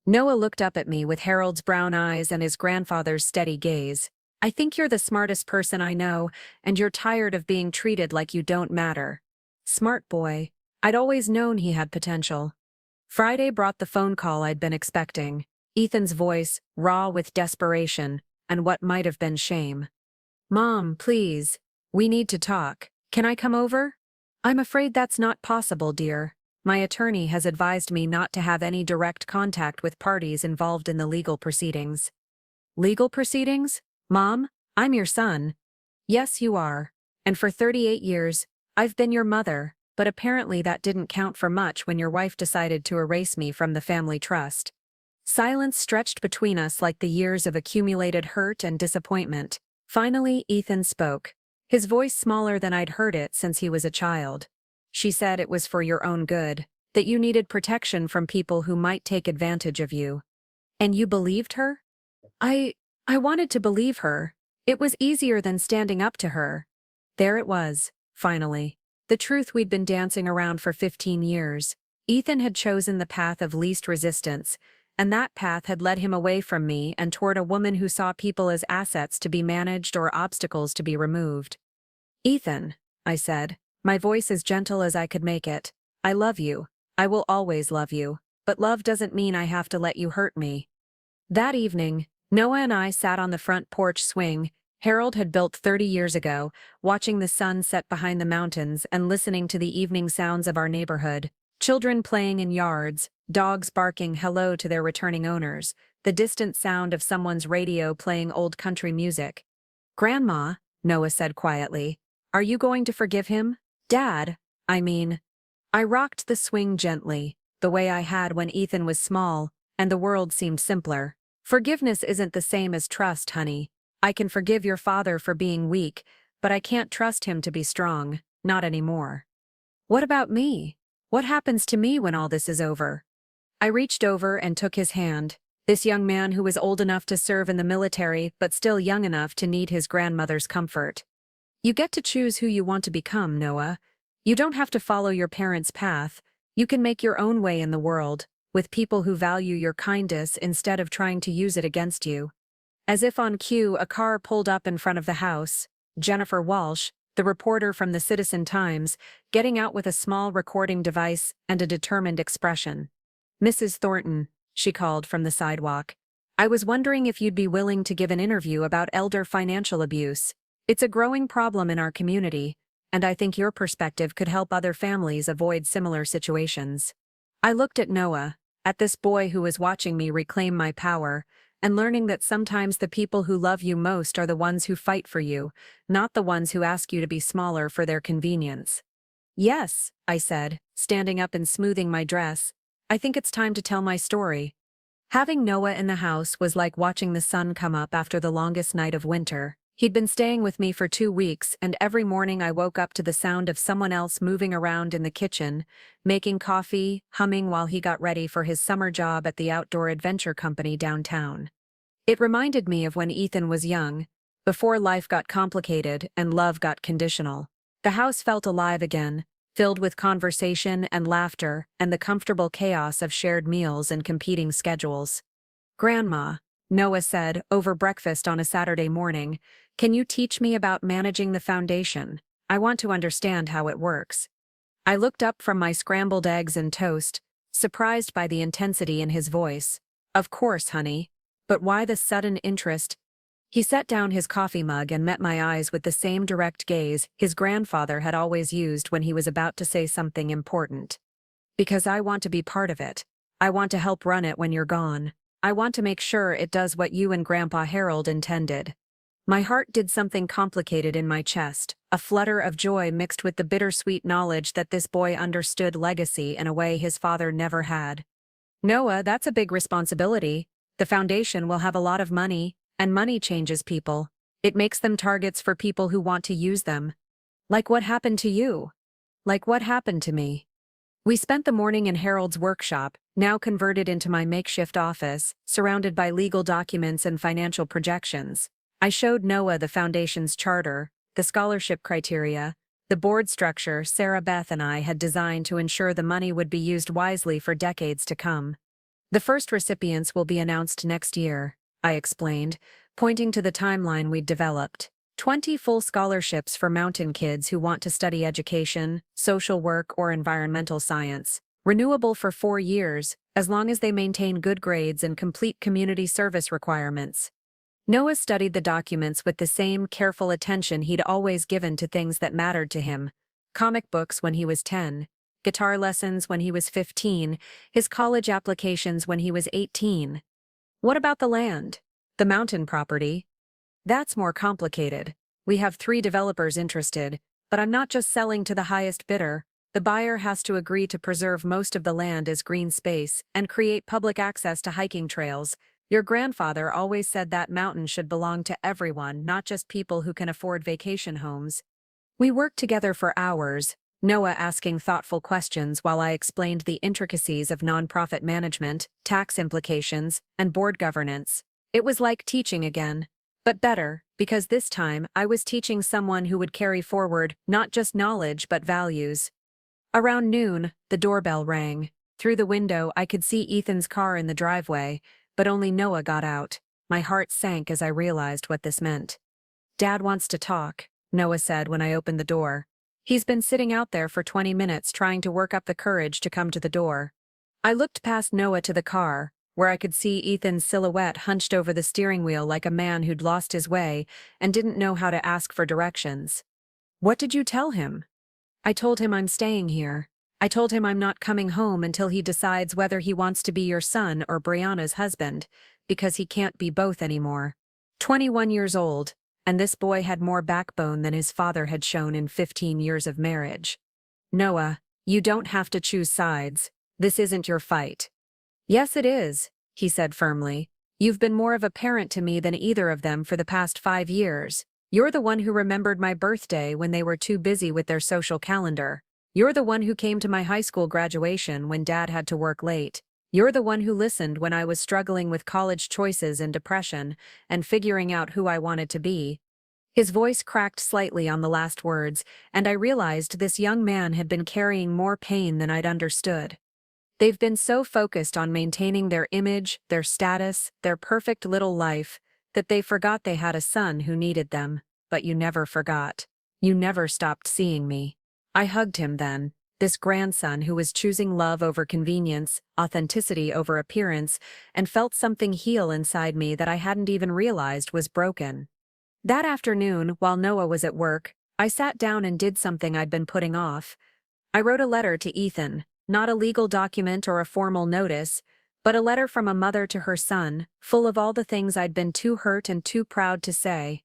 Noah looked up at me with Harold's brown eyes and his grandfather's steady gaze. "I think you're the smartest person I know, and you're tired of being treated like you don't matter." Smart boy. I'd always known he had potential. Friday brought the phone call I'd been expecting. Ethan's voice, raw with desperation, and what might have been shame. "Mom, please. We need to talk. Can I come over?" "I'm afraid that's not possible, dear. My attorney has advised me not to have any direct contact with parties involved in the legal proceedings." "Legal proceedings? Mom, I'm your son." "Yes, you are. And for 38 years, I've been your mother, but apparently that didn't count for much when your wife decided to erase me from the family trust." Silence stretched between us like the years of accumulated hurt and disappointment. Finally, Ethan spoke, his voice smaller than I'd heard it since he was a child. "She said it was for your own good, that you needed protection from people who might take advantage of you." "And you believed her?" I wanted to believe her. It was easier than standing up to her. There it was, finally. The truth we'd been dancing around for 15 years. Ethan had chosen the path of least resistance, and that path had led him away from me and toward a woman who saw people as assets to be managed or obstacles to be removed. "Ethan," I said, my voice as gentle as I could make it, "I love you. I will always love you, but love doesn't mean I have to let you hurt me." That evening, Noah and I sat on the front porch swing Harold had built 30 years ago, watching the sun set behind the mountains and listening to the evening sounds of our neighborhood. Children playing in yards, dogs barking hello to their returning owners, the distant sound of someone's radio playing old country music. "Grandma," Noah said quietly. Are you going to forgive him? Dad, I mean. I rocked the swing gently, the way I had when Ethan was small, and the world seemed simpler. Forgiveness isn't the same as trust, honey. I can forgive your father for being weak, but I can't trust him to be strong, not anymore. What about me? What happens to me when all this is over? I reached over and took his hand, this young man who was old enough to serve in the military but still young enough to need his grandmother's comfort. You get to choose who you want to become, Noah. You don't have to follow your parents' path. You can make your own way in the world, with people who value your kindness instead of trying to use it against you. As if on cue, a car pulled up in front of the house. Jennifer Walsh, the reporter from the Citizen Times, getting out with a small recording device and a determined expression. Mrs. Thornton, she called from the sidewalk. I was wondering if you'd be willing to give an interview about elder financial abuse. It's a growing problem in our community, and I think your perspective could help other families avoid similar situations. I looked at Noah, at this boy who was watching me reclaim my power, and learning that sometimes the people who love you most are the ones who fight for you, not the ones who ask you to be smaller for their convenience. Yes, I said, standing up and smoothing my dress. I think it's time to tell my story. Having Noah in the house was like watching the sun come up after the longest night of winter. He'd been staying with me for 2 weeks, and every morning I woke up to the sound of someone else moving around in the kitchen, making coffee, humming while he got ready for his summer job at the outdoor adventure company downtown. It reminded me of when Ethan was young, before life got complicated and love got conditional. The house felt alive again, filled with conversation and laughter and the comfortable chaos of shared meals and competing schedules. Grandma, Noah said over breakfast on a Saturday morning, can you teach me about managing the foundation? I want to understand how it works. I looked up from my scrambled eggs and toast, surprised by the intensity in his voice. Of course, honey. But why the sudden interest? He set down his coffee mug and met my eyes with the same direct gaze his grandfather had always used when he was about to say something important. Because I want to be part of it. I want to help run it when you're gone. I want to make sure it does what you and Grandpa Harold intended. My heart did something complicated in my chest, a flutter of joy mixed with the bittersweet knowledge that this boy understood legacy in a way his father never had. Noah, that's a big responsibility. The foundation will have a lot of money, and money changes people. It makes them targets for people who want to use them. Like what happened to you? Like what happened to me? We spent the morning in Harold's workshop, now converted into my makeshift office, surrounded by legal documents and financial projections. I showed Noah the foundation's charter, the scholarship criteria, the board structure Sarah Beth and I had designed to ensure the money would be used wisely for decades to come. The first recipients will be announced next year, I explained, pointing to the timeline we'd developed. 20 full scholarships for mountain kids who want to study education, social work, or environmental science. Renewable for 4 years, as long as they maintain good grades and complete community service requirements. Noah studied the documents with the same careful attention he'd always given to things that mattered to him. Comic books when he was 10, guitar lessons when he was 15, his college applications when he was 18. What about the land? The mountain property? That's more complicated. We have 3 developers interested, but I'm not just selling to the highest bidder. The buyer has to agree to preserve most of the land as green space and create public access to hiking trails. Your grandfather always said that mountain should belong to everyone, not just people who can afford vacation homes. We worked together for hours, Noah asking thoughtful questions while I explained the intricacies of nonprofit management, tax implications, and board governance. It was like teaching again. But better, because this time I was teaching someone who would carry forward not just knowledge but values. Around noon, the doorbell rang. Through the window I could see Ethan's car in the driveway, but only Noah got out. My heart sank as I realized what this meant. Dad wants to talk, Noah said when I opened the door. He's been sitting out there for 20 minutes trying to work up the courage to come to the door. I looked past Noah to the car, where I could see Ethan's silhouette hunched over the steering wheel like a man who'd lost his way and didn't know how to ask for directions. What did you tell him? I told him I'm staying here. I told him I'm not coming home until he decides whether he wants to be your son or Brianna's husband, because he can't be both anymore. 21 years old, and this boy had more backbone than his father had shown in 15 years of marriage. Noah, you don't have to choose sides. This isn't your fight. Yes, it is, he said firmly. You've been more of a parent to me than either of them for the past 5 years. You're the one who remembered my birthday when they were too busy with their social calendar. You're the one who came to my high school graduation when Dad had to work late. You're the one who listened when I was struggling with college choices and depression and figuring out who I wanted to be. His voice cracked slightly on the last words, and I realized this young man had been carrying more pain than I'd understood. They've been so focused on maintaining their image, their status, their perfect little life, that they forgot they had a son who needed them. But you never forgot. You never stopped seeing me. I hugged him then, this grandson who was choosing love over convenience, authenticity over appearance, and felt something heal inside me that I hadn't even realized was broken. That afternoon, while Noah was at work, I sat down and did something I'd been putting off. I wrote a letter to Ethan. Not a legal document or a formal notice, but a letter from a mother to her son, full of all the things I'd been too hurt and too proud to say.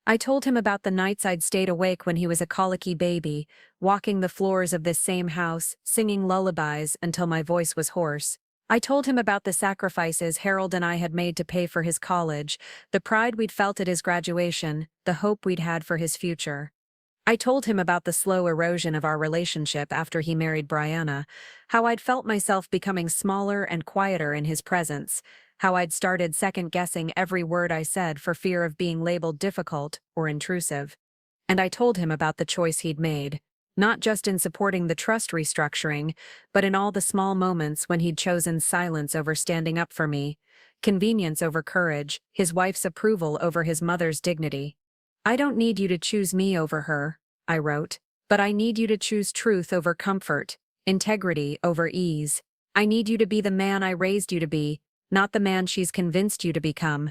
I told him about the nights I'd stayed awake when he was a colicky baby, walking the floors of this same house, singing lullabies until my voice was hoarse. I told him about the sacrifices Harold and I had made to pay for his college, the pride we'd felt at his graduation, the hope we'd had for his future. I told him about the slow erosion of our relationship after he married Brianna, how I'd felt myself becoming smaller and quieter in his presence, how I'd started second-guessing every word I said for fear of being labeled difficult or intrusive. And I told him about the choice he'd made, not just in supporting the trust restructuring, but in all the small moments when he'd chosen silence over standing up for me, convenience over courage, his wife's approval over his mother's dignity. I don't need you to choose me over her, I wrote, but I need you to choose truth over comfort, integrity over ease. I need you to be the man I raised you to be, not the man she's convinced you to become.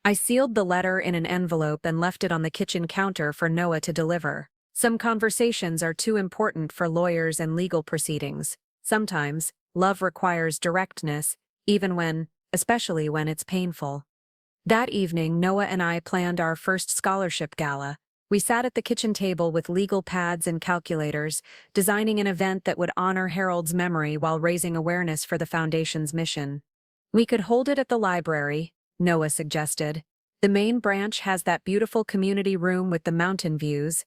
I sealed the letter in an envelope and left it on the kitchen counter for Noah to deliver. Some conversations are too important for lawyers and legal proceedings. Sometimes, love requires directness, especially when it's painful. That evening, Noah and I planned our first scholarship gala. We sat at the kitchen table with legal pads and calculators, designing an event that would honor Harold's memory while raising awareness for the Foundation's mission. We could hold it at the library, Noah suggested. The main branch has that beautiful community room with the mountain views.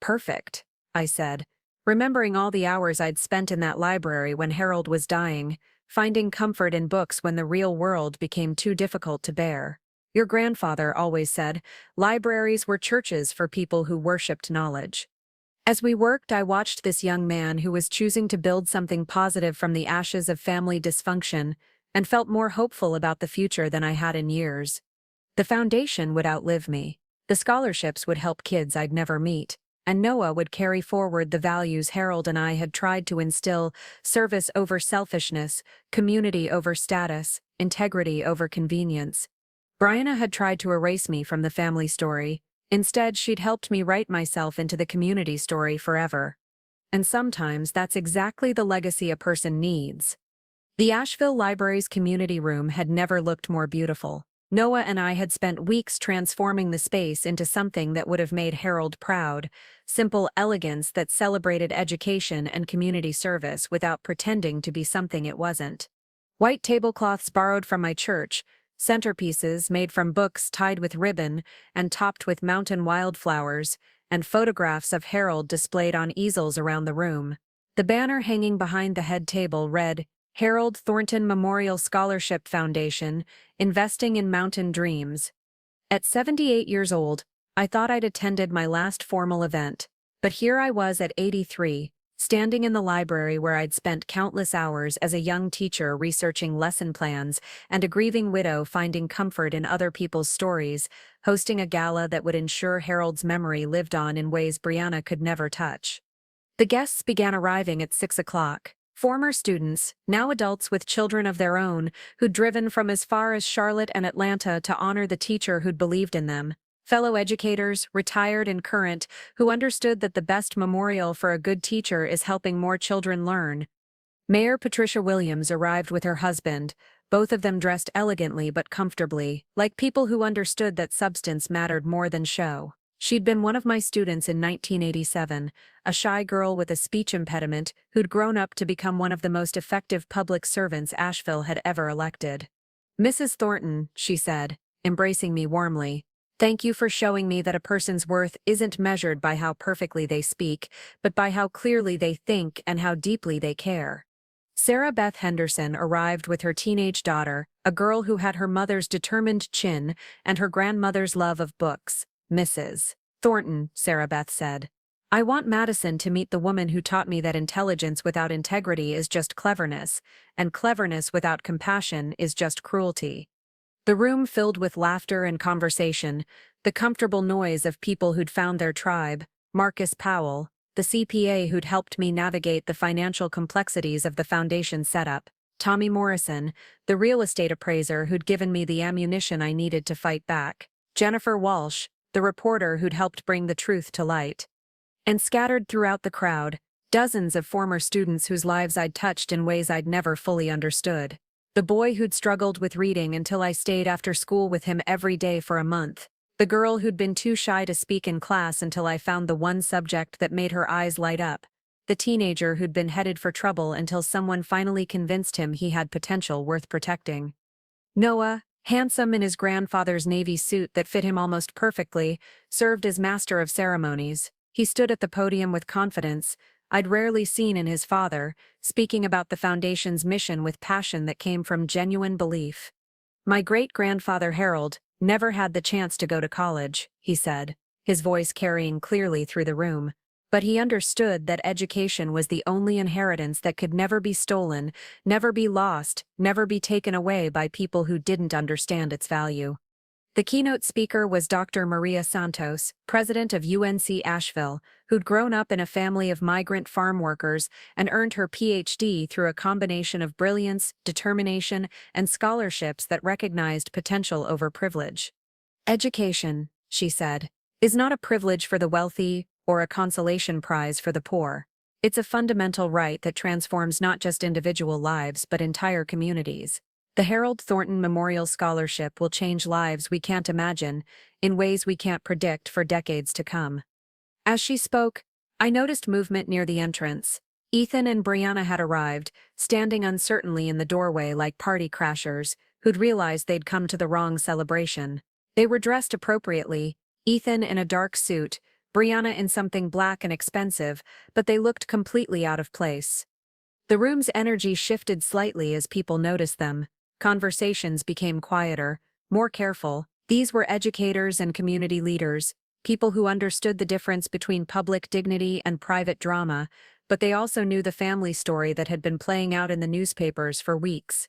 Perfect, I said, remembering all the hours I'd spent in that library when Harold was dying, finding comfort in books when the real world became too difficult to bear. Your grandfather always said, libraries were churches for people who worshipped knowledge. As we worked, I watched this young man who was choosing to build something positive from the ashes of family dysfunction and felt more hopeful about the future than I had in years. The foundation would outlive me. The scholarships would help kids I'd never meet, and Noah would carry forward the values Harold and I had tried to instill: service over selfishness, community over status, integrity over convenience. Brianna had tried to erase me from the family story. Instead, she'd helped me write myself into the community story forever. And sometimes that's exactly the legacy a person needs. The Asheville Library's community room had never looked more beautiful. Noah and I had spent weeks transforming the space into something that would have made Harold proud: simple elegance that celebrated education and community service without pretending to be something it wasn't. White tablecloths borrowed from my church, centerpieces made from books tied with ribbon and topped with mountain wildflowers, and photographs of Harold displayed on easels around the room. The banner hanging behind the head table read, Harold Thornton Memorial Scholarship Foundation, Investing in Mountain Dreams. At 78 years old, I thought I'd attended my last formal event, but here I was at 83, standing in the library where I'd spent countless hours as a young teacher researching lesson plans and a grieving widow finding comfort in other people's stories, hosting a gala that would ensure Harold's memory lived on in ways Brianna could never touch. The guests began arriving at 6 o'clock. Former students, now adults with children of their own, who'd driven from as far as Charlotte and Atlanta to honor the teacher who'd believed in them. Fellow educators, retired and current, who understood that the best memorial for a good teacher is helping more children learn. Mayor Patricia Williams arrived with her husband, both of them dressed elegantly but comfortably, like people who understood that substance mattered more than show. She'd been one of my students in 1987, a shy girl with a speech impediment who'd grown up to become one of the most effective public servants Asheville had ever elected. "Mrs. Thornton," she said, embracing me warmly, "thank you for showing me that a person's worth isn't measured by how perfectly they speak, but by how clearly they think and how deeply they care." Sarah Beth Henderson arrived with her teenage daughter, a girl who had her mother's determined chin and her grandmother's love of books. "Mrs. Thornton," Sarah Beth said, "I want Madison to meet the woman who taught me that intelligence without integrity is just cleverness, and cleverness without compassion is just cruelty." The room filled with laughter and conversation, the comfortable noise of people who'd found their tribe. Marcus Powell, the CPA who'd helped me navigate the financial complexities of the foundation setup. Tommy Morrison, the real estate appraiser who'd given me the ammunition I needed to fight back. Jennifer Walsh, the reporter who'd helped bring the truth to light. And scattered throughout the crowd, dozens of former students whose lives I'd touched in ways I'd never fully understood. The boy who'd struggled with reading until I stayed after school with him every day for a month. The girl who'd been too shy to speak in class until I found the one subject that made her eyes light up. The teenager who'd been headed for trouble until someone finally convinced him he had potential worth protecting. Noah, handsome in his grandfather's navy suit that fit him almost perfectly, served as master of ceremonies. He stood at the podium with confidence I'd rarely seen in his father, speaking about the foundation's mission with passion that came from genuine belief. "My great-grandfather Harold never had the chance to go to college," he said, his voice carrying clearly through the room. "But he understood that education was the only inheritance that could never be stolen, never be lost, never be taken away by people who didn't understand its value." The keynote speaker was Dr. Maria Santos, president of UNC Asheville, who'd grown up in a family of migrant farm workers and earned her PhD through a combination of brilliance, determination, and scholarships that recognized potential over privilege. "Education," she said, "is not a privilege for the wealthy or a consolation prize for the poor. It's a fundamental right that transforms not just individual lives but entire communities. The Harold Thornton Memorial Scholarship will change lives we can't imagine, in ways we can't predict for decades to come." As she spoke, I noticed movement near the entrance. Ethan and Brianna had arrived, standing uncertainly in the doorway like party crashers, who'd realized they'd come to the wrong celebration. They were dressed appropriately, Ethan in a dark suit, Brianna in something black and expensive, but they looked completely out of place. The room's energy shifted slightly as people noticed them. Conversations became quieter, more careful. These were educators and community leaders, people who understood the difference between public dignity and private drama, but they also knew the family story that had been playing out in the newspapers for weeks.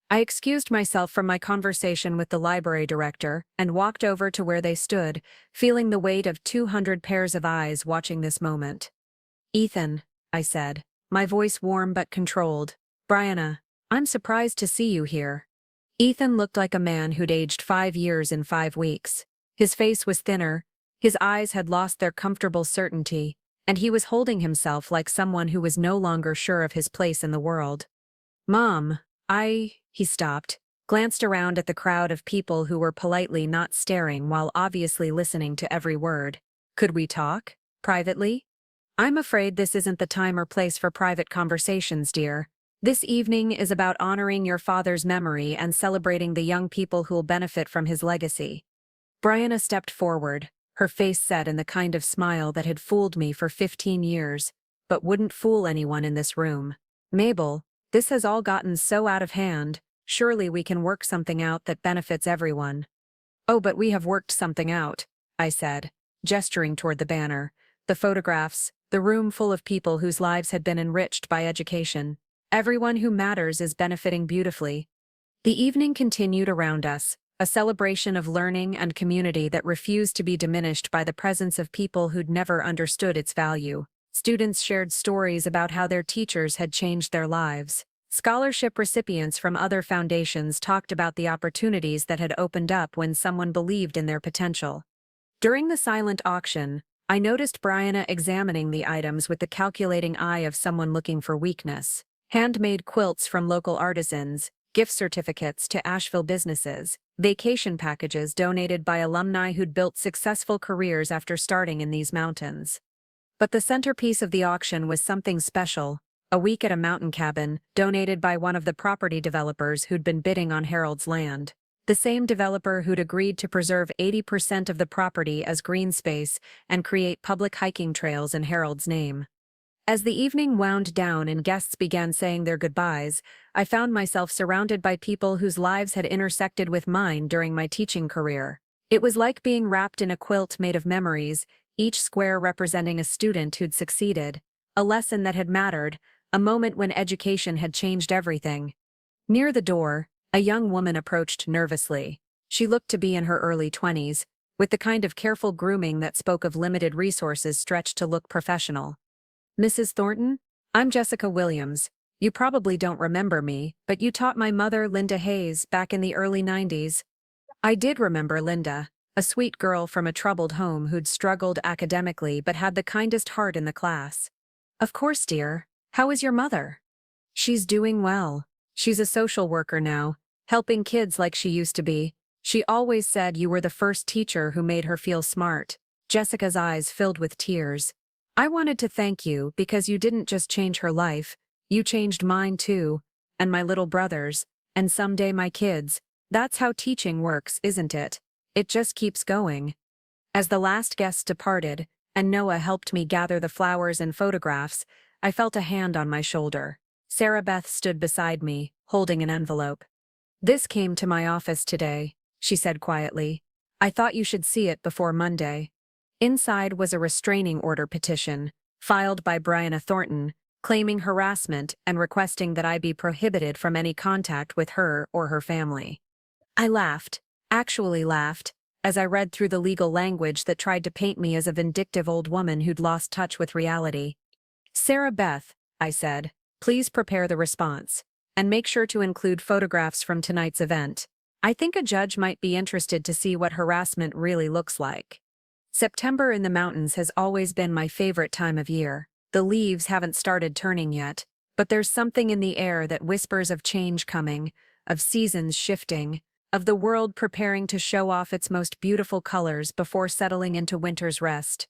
I excused myself from my conversation with the library director and walked over to where they stood, feeling the weight of 200 pairs of eyes watching this moment. "Ethan," I said, my voice warm but controlled. "Brianna, I'm surprised to see you here." Ethan looked like a man who'd aged 5 years in 5 weeks. His face was thinner, his eyes had lost their comfortable certainty, and he was holding himself like someone who was no longer sure of his place in the world. "Mom, he stopped, glanced around at the crowd of people who were politely not staring while obviously listening to every word. "Could we talk? Privately?" "I'm afraid this isn't the time or place for private conversations, dear. This evening is about honoring your father's memory and celebrating the young people who'll benefit from his legacy." Brianna stepped forward, her face set in the kind of smile that had fooled me for 15 years, but wouldn't fool anyone in this room. "Mabel, this has all gotten so out of hand. Surely we can work something out that benefits everyone." "Oh, but we have worked something out," I said, gesturing toward the banner, the photographs, the room full of people whose lives had been enriched by education. "Everyone who matters is benefiting beautifully." The evening continued around us, a celebration of learning and community that refused to be diminished by the presence of people who'd never understood its value. Students shared stories about how their teachers had changed their lives. Scholarship recipients from other foundations talked about the opportunities that had opened up when someone believed in their potential. During the silent auction, I noticed Brianna examining the items with the calculating eye of someone looking for weakness. Handmade quilts from local artisans, gift certificates to Asheville businesses, vacation packages donated by alumni who'd built successful careers after starting in these mountains. But the centerpiece of the auction was something special: a week at a mountain cabin, donated by one of the property developers who'd been bidding on Harold's land. The same developer who'd agreed to preserve 80% of the property as green space and create public hiking trails in Harold's name. As the evening wound down and guests began saying their goodbyes, I found myself surrounded by people whose lives had intersected with mine during my teaching career. It was like being wrapped in a quilt made of memories, each square representing a student who'd succeeded, a lesson that had mattered, a moment when education had changed everything. Near the door, a young woman approached nervously. She looked to be in her early 20s, with the kind of careful grooming that spoke of limited resources stretched to look professional. "Mrs. Thornton? I'm Jessica Williams. You probably don't remember me, but you taught my mother, Linda Hayes, back in the early 90s. I did remember Linda, a sweet girl from a troubled home who'd struggled academically but had the kindest heart in the class. Of course, dear. How is your mother? She's doing well. She's a social worker now, helping kids like she used to be. She always said you were the first teacher who made her feel smart." Jessica's eyes filled with tears. "I wanted to thank you because you didn't just change her life, you changed mine too, and my little brother's, and someday my kids. That's how teaching works, isn't it? It just keeps going." As the last guest departed, and Noah helped me gather the flowers and photographs, I felt a hand on my shoulder. Sarah Beth stood beside me, holding an envelope. "This came to my office today," she said quietly. "I thought you should see it before Monday." Inside was a restraining order petition, filed by Brianna Thornton, claiming harassment and requesting that I be prohibited from any contact with her or her family. I laughed, actually laughed, as I read through the legal language that tried to paint me as a vindictive old woman who'd lost touch with reality. "Sarah Beth," I said, "please prepare the response, and make sure to include photographs from tonight's event. I think a judge might be interested to see what harassment really looks like." September in the mountains has always been my favorite time of year. The leaves haven't started turning yet, but there's something in the air that whispers of change coming, of seasons shifting, of the world preparing to show off its most beautiful colors before settling into winter's rest.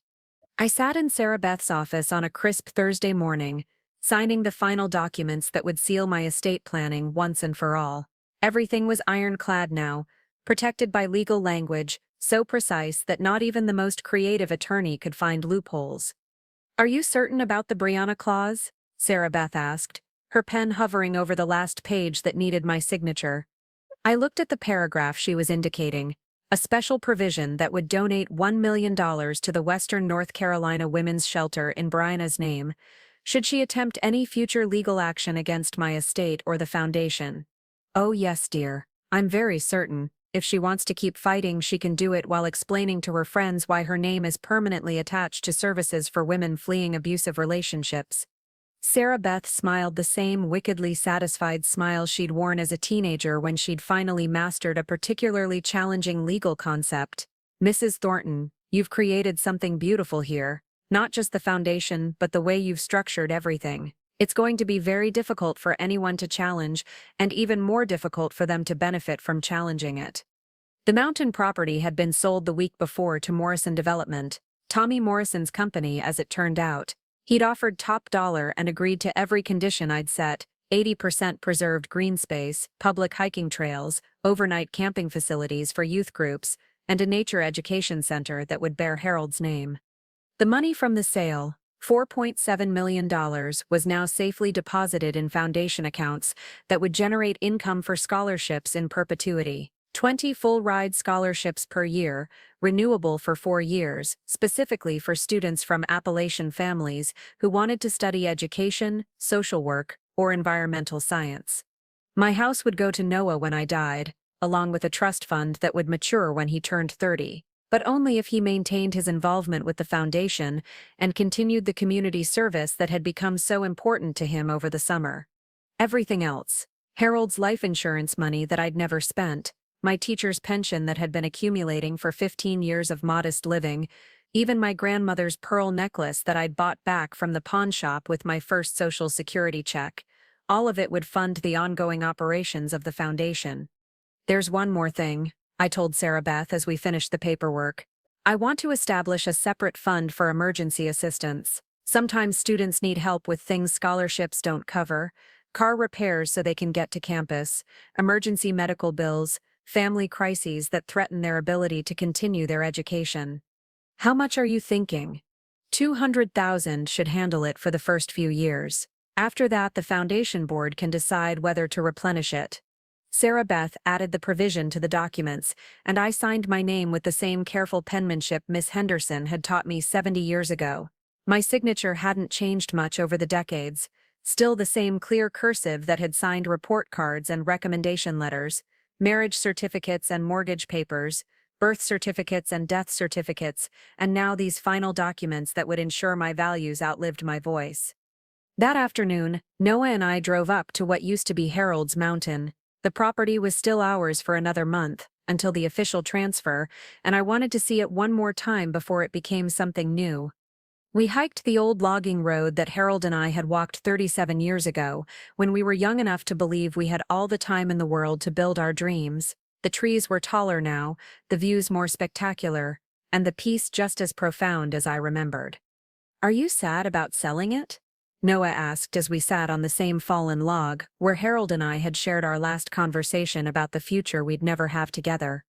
I sat in Sarah Beth's office on a crisp Thursday morning, signing the final documents that would seal my estate planning once and for all. Everything was ironclad now, protected by legal language, so precise that not even the most creative attorney could find loopholes. "Are you certain about the Brianna clause?" Sarah Beth asked, her pen hovering over the last page that needed my signature. I looked at the paragraph she was indicating, a special provision that would donate $1 million to the Western North Carolina Women's Shelter in Brianna's name, should she attempt any future legal action against my estate or the foundation. "Oh yes, dear. I'm very certain. If she wants to keep fighting, she can do it while explaining to her friends why her name is permanently attached to services for women fleeing abusive relationships." Sarah Beth smiled the same wickedly satisfied smile she'd worn as a teenager when she'd finally mastered a particularly challenging legal concept. "Mrs. Thornton, you've created something beautiful here, not just the foundation but the way you've structured everything. It's going to be very difficult for anyone to challenge, and even more difficult for them to benefit from challenging it." The mountain property had been sold the week before to Morrison Development, Tommy Morrison's company as it turned out. He'd offered top dollar and agreed to every condition I'd set: 80% preserved green space, public hiking trails, overnight camping facilities for youth groups, and a nature education center that would bear Harold's name. The money from the sale, $4.7 million, was now safely deposited in foundation accounts that would generate income for scholarships in perpetuity. 20 full-ride scholarships per year, renewable for 4 years, specifically for students from Appalachian families who wanted to study education, social work, or environmental science. My house would go to Noah when I died, along with a trust fund that would mature when he turned 30, but only if he maintained his involvement with the foundation and continued the community service that had become so important to him over the summer. Everything else, Harold's life insurance money that I'd never spent, my teacher's pension that had been accumulating for 15 years of modest living, even my grandmother's pearl necklace that I'd bought back from the pawn shop with my first Social Security check, All of it would fund the ongoing operations of the foundation. There's one more thing, I told Sarah Beth as we finished the paperwork. I want to establish a separate fund for emergency assistance. Sometimes students need help with things scholarships don't cover, car repairs so they can get to campus, emergency medical bills, family crises that threaten their ability to continue their education. How much are you thinking? 200,000 should handle it for the first few years. After that, the foundation board can decide whether to replenish it. Sarah Beth added the provision to the documents, and I signed my name with the same careful penmanship Miss Henderson had taught me 70 years ago. My signature hadn't changed much over the decades, still the same clear cursive that had signed report cards and recommendation letters, marriage certificates and mortgage papers, birth certificates and death certificates, and now these final documents that would ensure my values outlived my voice. That afternoon, Noah and I drove up to what used to be Harold's Mountain. The property was still ours for another month, until the official transfer, and I wanted to see it one more time before it became something new. We hiked the old logging road that Harold and I had walked 37 years ago, when we were young enough to believe we had all the time in the world to build our dreams. The trees were taller now, the views more spectacular, and the peace just as profound as I remembered. "Are you sad about selling it?" Noah asked as we sat on the same fallen log, where Harold and I had shared our last conversation about the future we'd never have together.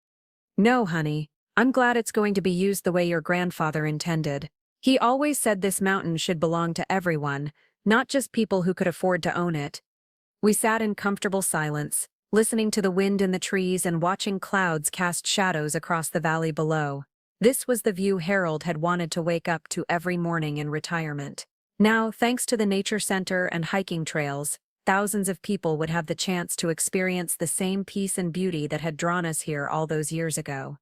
"No, honey. I'm glad it's going to be used the way your grandfather intended. He always said this mountain should belong to everyone, not just people who could afford to own it." We sat in comfortable silence, listening to the wind in the trees and watching clouds cast shadows across the valley below. This was the view Harold had wanted to wake up to every morning in retirement. Now, thanks to the nature center and hiking trails, thousands of people would have the chance to experience the same peace and beauty that had drawn us here all those years ago.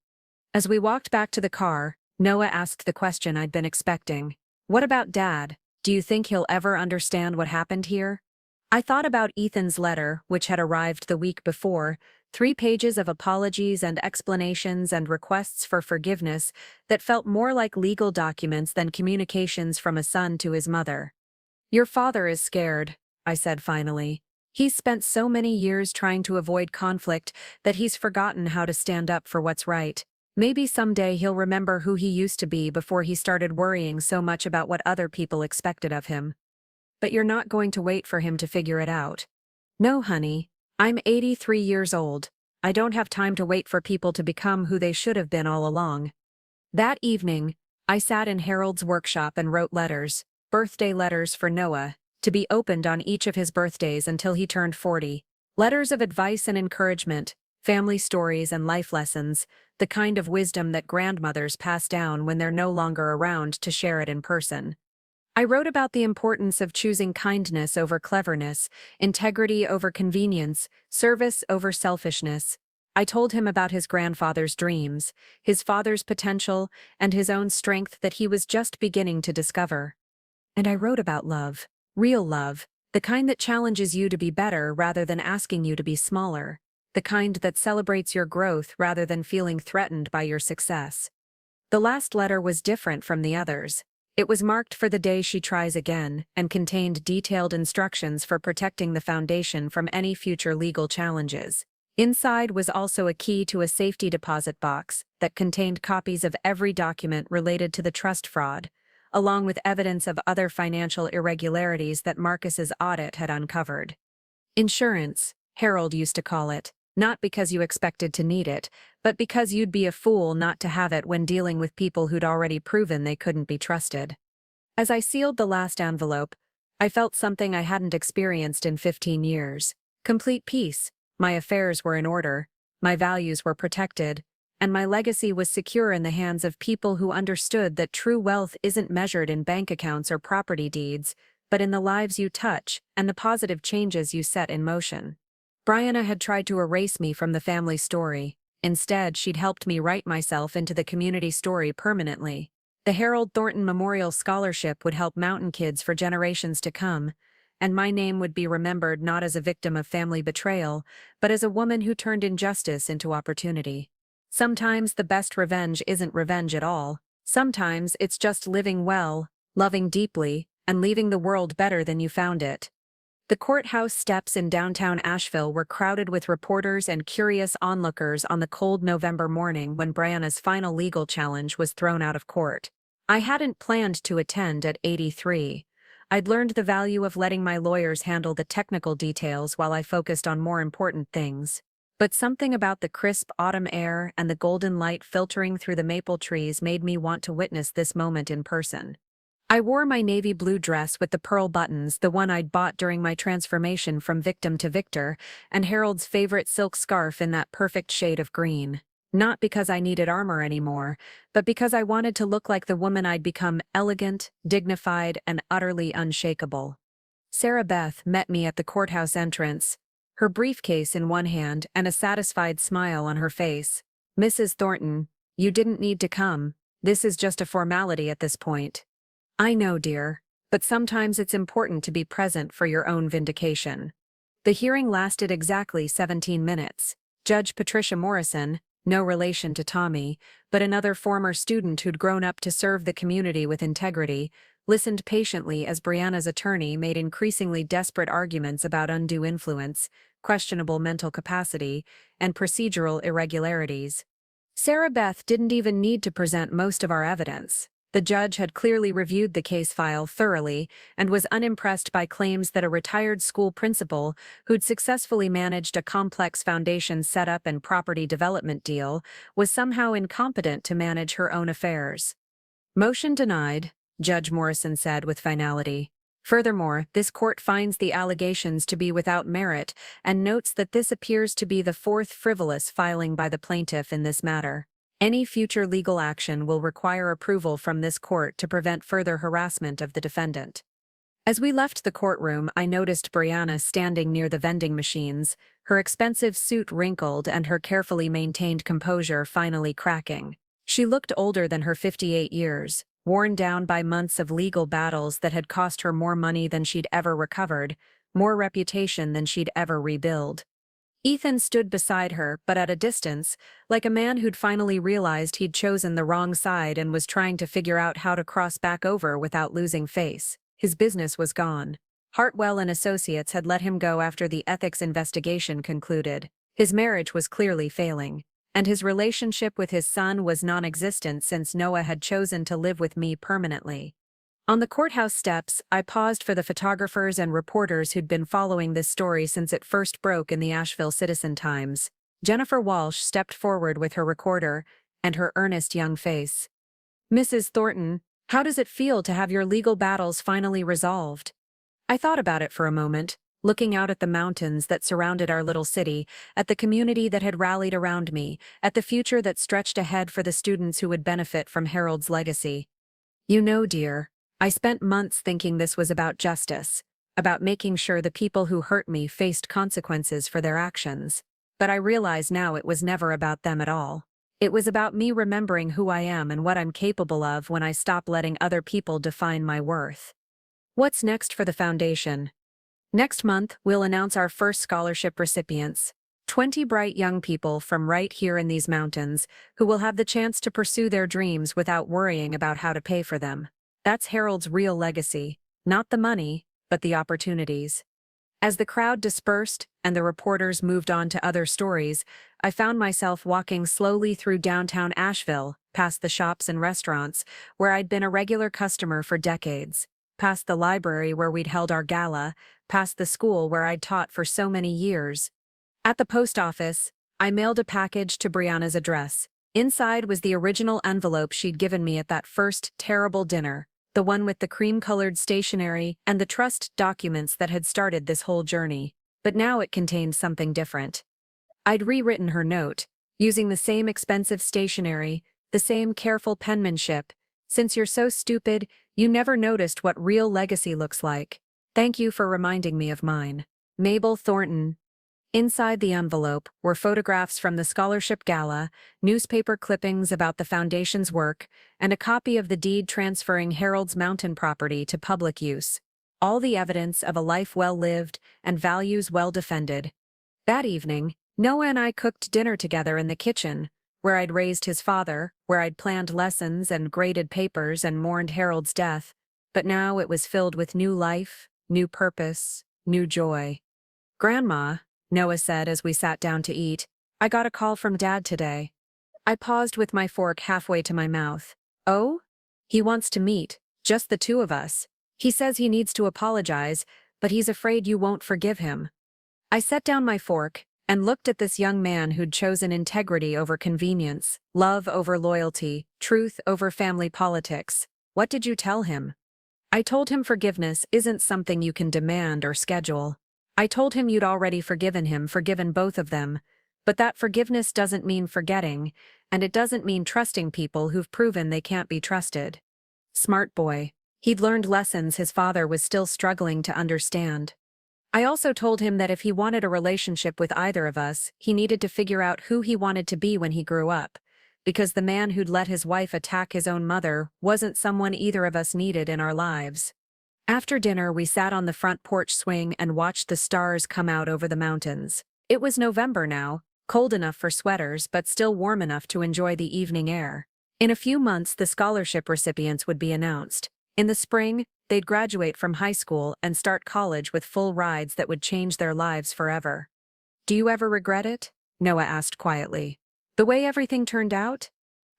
As we walked back to the car, Noah asked the question I'd been expecting. "What about Dad? Do you think he'll ever understand what happened here?" I thought about Ethan's letter, which had arrived the week before, 3 pages of apologies and explanations and requests for forgiveness that felt more like legal documents than communications from a son to his mother. "Your father is scared," I said finally. "He's spent so many years trying to avoid conflict that he's forgotten how to stand up for what's right. Maybe someday he'll remember who he used to be before he started worrying so much about what other people expected of him." "But you're not going to wait for him to figure it out." "No, honey. I'm 83 years old. I don't have time to wait for people to become who they should have been all along." That evening, I sat in Harold's workshop and wrote letters, birthday letters for Noah, to be opened on each of his birthdays until he turned 40. Letters of advice and encouragement, family stories and life lessons, the kind of wisdom that grandmothers pass down when they're no longer around to share it in person. I wrote about the importance of choosing kindness over cleverness, integrity over convenience, service over selfishness. I told him about his grandfather's dreams, his father's potential, and his own strength that he was just beginning to discover. And I wrote about love, real love, the kind that challenges you to be better rather than asking you to be smaller, the kind that celebrates your growth rather than feeling threatened by your success. The last letter was different from the others. It was marked for the day she tries again and contained detailed instructions for protecting the foundation from any future legal challenges. Inside was also a key to a safety deposit box that contained copies of every document related to the trust fraud, along with evidence of other financial irregularities that Marcus's audit had uncovered. Insurance, Harold used to call it, not because you expected to need it, but because you'd be a fool not to have it when dealing with people who'd already proven they couldn't be trusted. As I sealed the last envelope, I felt something I hadn't experienced in 15 years. Complete peace. My affairs were in order, my values were protected, and my legacy was secure in the hands of people who understood that true wealth isn't measured in bank accounts or property deeds, but in the lives you touch and the positive changes you set in motion. Brianna had tried to erase me from the family story. Instead, she'd helped me write myself into the community story permanently. The Harold Thornton Memorial Scholarship would help mountain kids for generations to come, and my name would be remembered not as a victim of family betrayal, but as a woman who turned injustice into opportunity. Sometimes the best revenge isn't revenge at all. Sometimes it's just living well, loving deeply, and leaving the world better than you found it. The courthouse steps in downtown Asheville were crowded with reporters and curious onlookers on the cold November morning when Brianna's final legal challenge was thrown out of court. I hadn't planned to attend at 83. I'd learned the value of letting my lawyers handle the technical details while I focused on more important things. But something about the crisp autumn air and the golden light filtering through the maple trees made me want to witness this moment in person. I wore my navy blue dress with the pearl buttons, the one I'd bought during my transformation from victim to victor, and Harold's favorite silk scarf in that perfect shade of green. Not because I needed armor anymore, but because I wanted to look like the woman I'd become: elegant, dignified, and utterly unshakable. Sarah Beth met me at the courthouse entrance, her briefcase in one hand and a satisfied smile on her face. "Mrs. Thornton, you didn't need to come. This is just a formality at this point." "I know, dear, but sometimes it's important to be present for your own vindication." The hearing lasted exactly 17 minutes. Judge Patricia Morrison, no relation to Tommy, but another former student who'd grown up to serve the community with integrity, listened patiently as Brianna's attorney made increasingly desperate arguments about undue influence, questionable mental capacity, and procedural irregularities. Sarah Beth didn't even need to present most of our evidence. The judge had clearly reviewed the case file thoroughly and was unimpressed by claims that a retired school principal who'd successfully managed a complex foundation setup and property development deal was somehow incompetent to manage her own affairs. "Motion denied," Judge Morrison said with finality. "Furthermore, this court finds the allegations to be without merit and notes that this appears to be the fourth frivolous filing by the plaintiff in this matter. Any future legal action will require approval from this court to prevent further harassment of the defendant." As we left the courtroom, I noticed Brianna standing near the vending machines, her expensive suit wrinkled and her carefully maintained composure finally cracking. She looked older than her 58 years, worn down by months of legal battles that had cost her more money than she'd ever recovered, more reputation than she'd ever rebuild. Ethan stood beside her, but at a distance, like a man who'd finally realized he'd chosen the wrong side and was trying to figure out how to cross back over without losing face. His business was gone. Hartwell and Associates had let him go after the ethics investigation concluded. His marriage was clearly failing, and his relationship with his son was non-existent since Noah had chosen to live with me permanently. On the courthouse steps, I paused for the photographers and reporters who'd been following this story since it first broke in the Asheville Citizen-Times. Jennifer Walsh stepped forward with her recorder and her earnest young face. "Mrs. Thornton, how does it feel to have your legal battles finally resolved?" I thought about it for a moment, looking out at the mountains that surrounded our little city, at the community that had rallied around me, at the future that stretched ahead for the students who would benefit from Harold's legacy. "You know, dear, I spent months thinking this was about justice, about making sure the people who hurt me faced consequences for their actions. But I realize now it was never about them at all. It was about me remembering who I am and what I'm capable of when I stop letting other people define my worth." What's next for the foundation? Next month, we'll announce our first scholarship recipients. 20 bright young people from right here in these mountains who will have the chance to pursue their dreams without worrying about how to pay for them. That's Harold's real legacy, not the money, but the opportunities. As the crowd dispersed and the reporters moved on to other stories, I found myself walking slowly through downtown Asheville, past the shops and restaurants where I'd been a regular customer for decades, past the library where we'd held our gala, past the school where I'd taught for so many years. At the post office, I mailed a package to Brianna's address. Inside was the original envelope she'd given me at that first terrible dinner, the one with the cream-colored stationery and the trust documents that had started this whole journey. But now it contained something different. I'd rewritten her note, using the same expensive stationery, the same careful penmanship. "Since you're so stupid, you never noticed what real legacy looks like. Thank you for reminding me of mine. Mabel Thornton." Inside the envelope were photographs from the scholarship gala, newspaper clippings about the foundation's work, and a copy of the deed transferring Harold's mountain property to public use. All the evidence of a life well lived and values well defended. That evening, Noah and I cooked dinner together in the kitchen, where I'd raised his father, where I'd planned lessons and graded papers and mourned Harold's death. But now it was filled with new life, new purpose, new joy. Grandma, Noah said as we sat down to eat, I got a call from Dad today. I paused with my fork halfway to my mouth. Oh? He wants to meet, just the two of us. He says he needs to apologize, but he's afraid you won't forgive him. I set down my fork and looked at this young man who'd chosen integrity over convenience, love over loyalty, truth over family politics. What did you tell him? I told him forgiveness isn't something you can demand or schedule. I told him you'd already forgiven him, forgiven both of them, but that forgiveness doesn't mean forgetting, and it doesn't mean trusting people who've proven they can't be trusted. Smart boy. He'd learned lessons his father was still struggling to understand. I also told him that if he wanted a relationship with either of us, he needed to figure out who he wanted to be when he grew up, because the man who'd let his wife attack his own mother wasn't someone either of us needed in our lives. After dinner, we sat on the front porch swing and watched the stars come out over the mountains. It was November now, cold enough for sweaters but still warm enough to enjoy the evening air. In a few months, the scholarship recipients would be announced. In the spring, they'd graduate from high school and start college with full rides that would change their lives forever. Do you ever regret it? Noah asked quietly. The way everything turned out?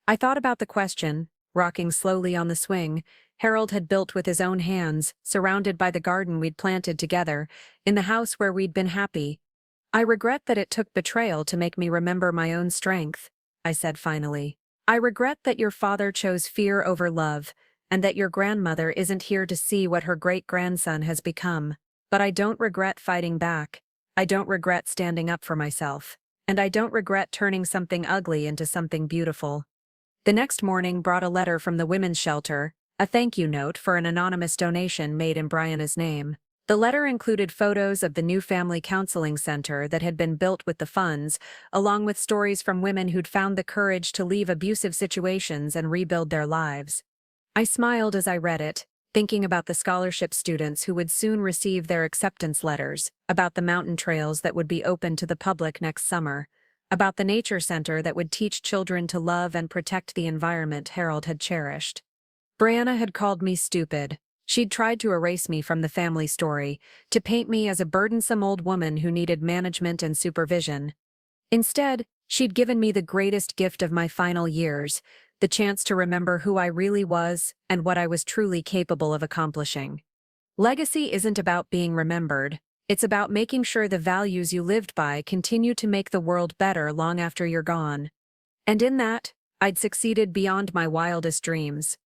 I thought about the question, rocking slowly on the swing Harold had built with his own hands, surrounded by the garden we'd planted together, in the house where we'd been happy. I regret that it took betrayal to make me remember my own strength, I said finally. I regret that your father chose fear over love, and that your grandmother isn't here to see what her great-grandson has become. But I don't regret fighting back. I don't regret standing up for myself. And I don't regret turning something ugly into something beautiful. The next morning brought a letter from the women's shelter, a thank you note for an anonymous donation made in Brianna's name. The letter included photos of the new family counseling center that had been built with the funds, along with stories from women who'd found the courage to leave abusive situations and rebuild their lives. I smiled as I read it, thinking about the scholarship students who would soon receive their acceptance letters, about the mountain trails that would be open to the public next summer, about the nature center that would teach children to love and protect the environment Harold had cherished. Brianna had called me stupid. She'd tried to erase me from the family story, to paint me as a burdensome old woman who needed management and supervision. Instead, she'd given me the greatest gift of my final years, the chance to remember who I really was and what I was truly capable of accomplishing. Legacy isn't about being remembered. It's about making sure the values you lived by continue to make the world better long after you're gone. And in that, I'd succeeded beyond my wildest dreams.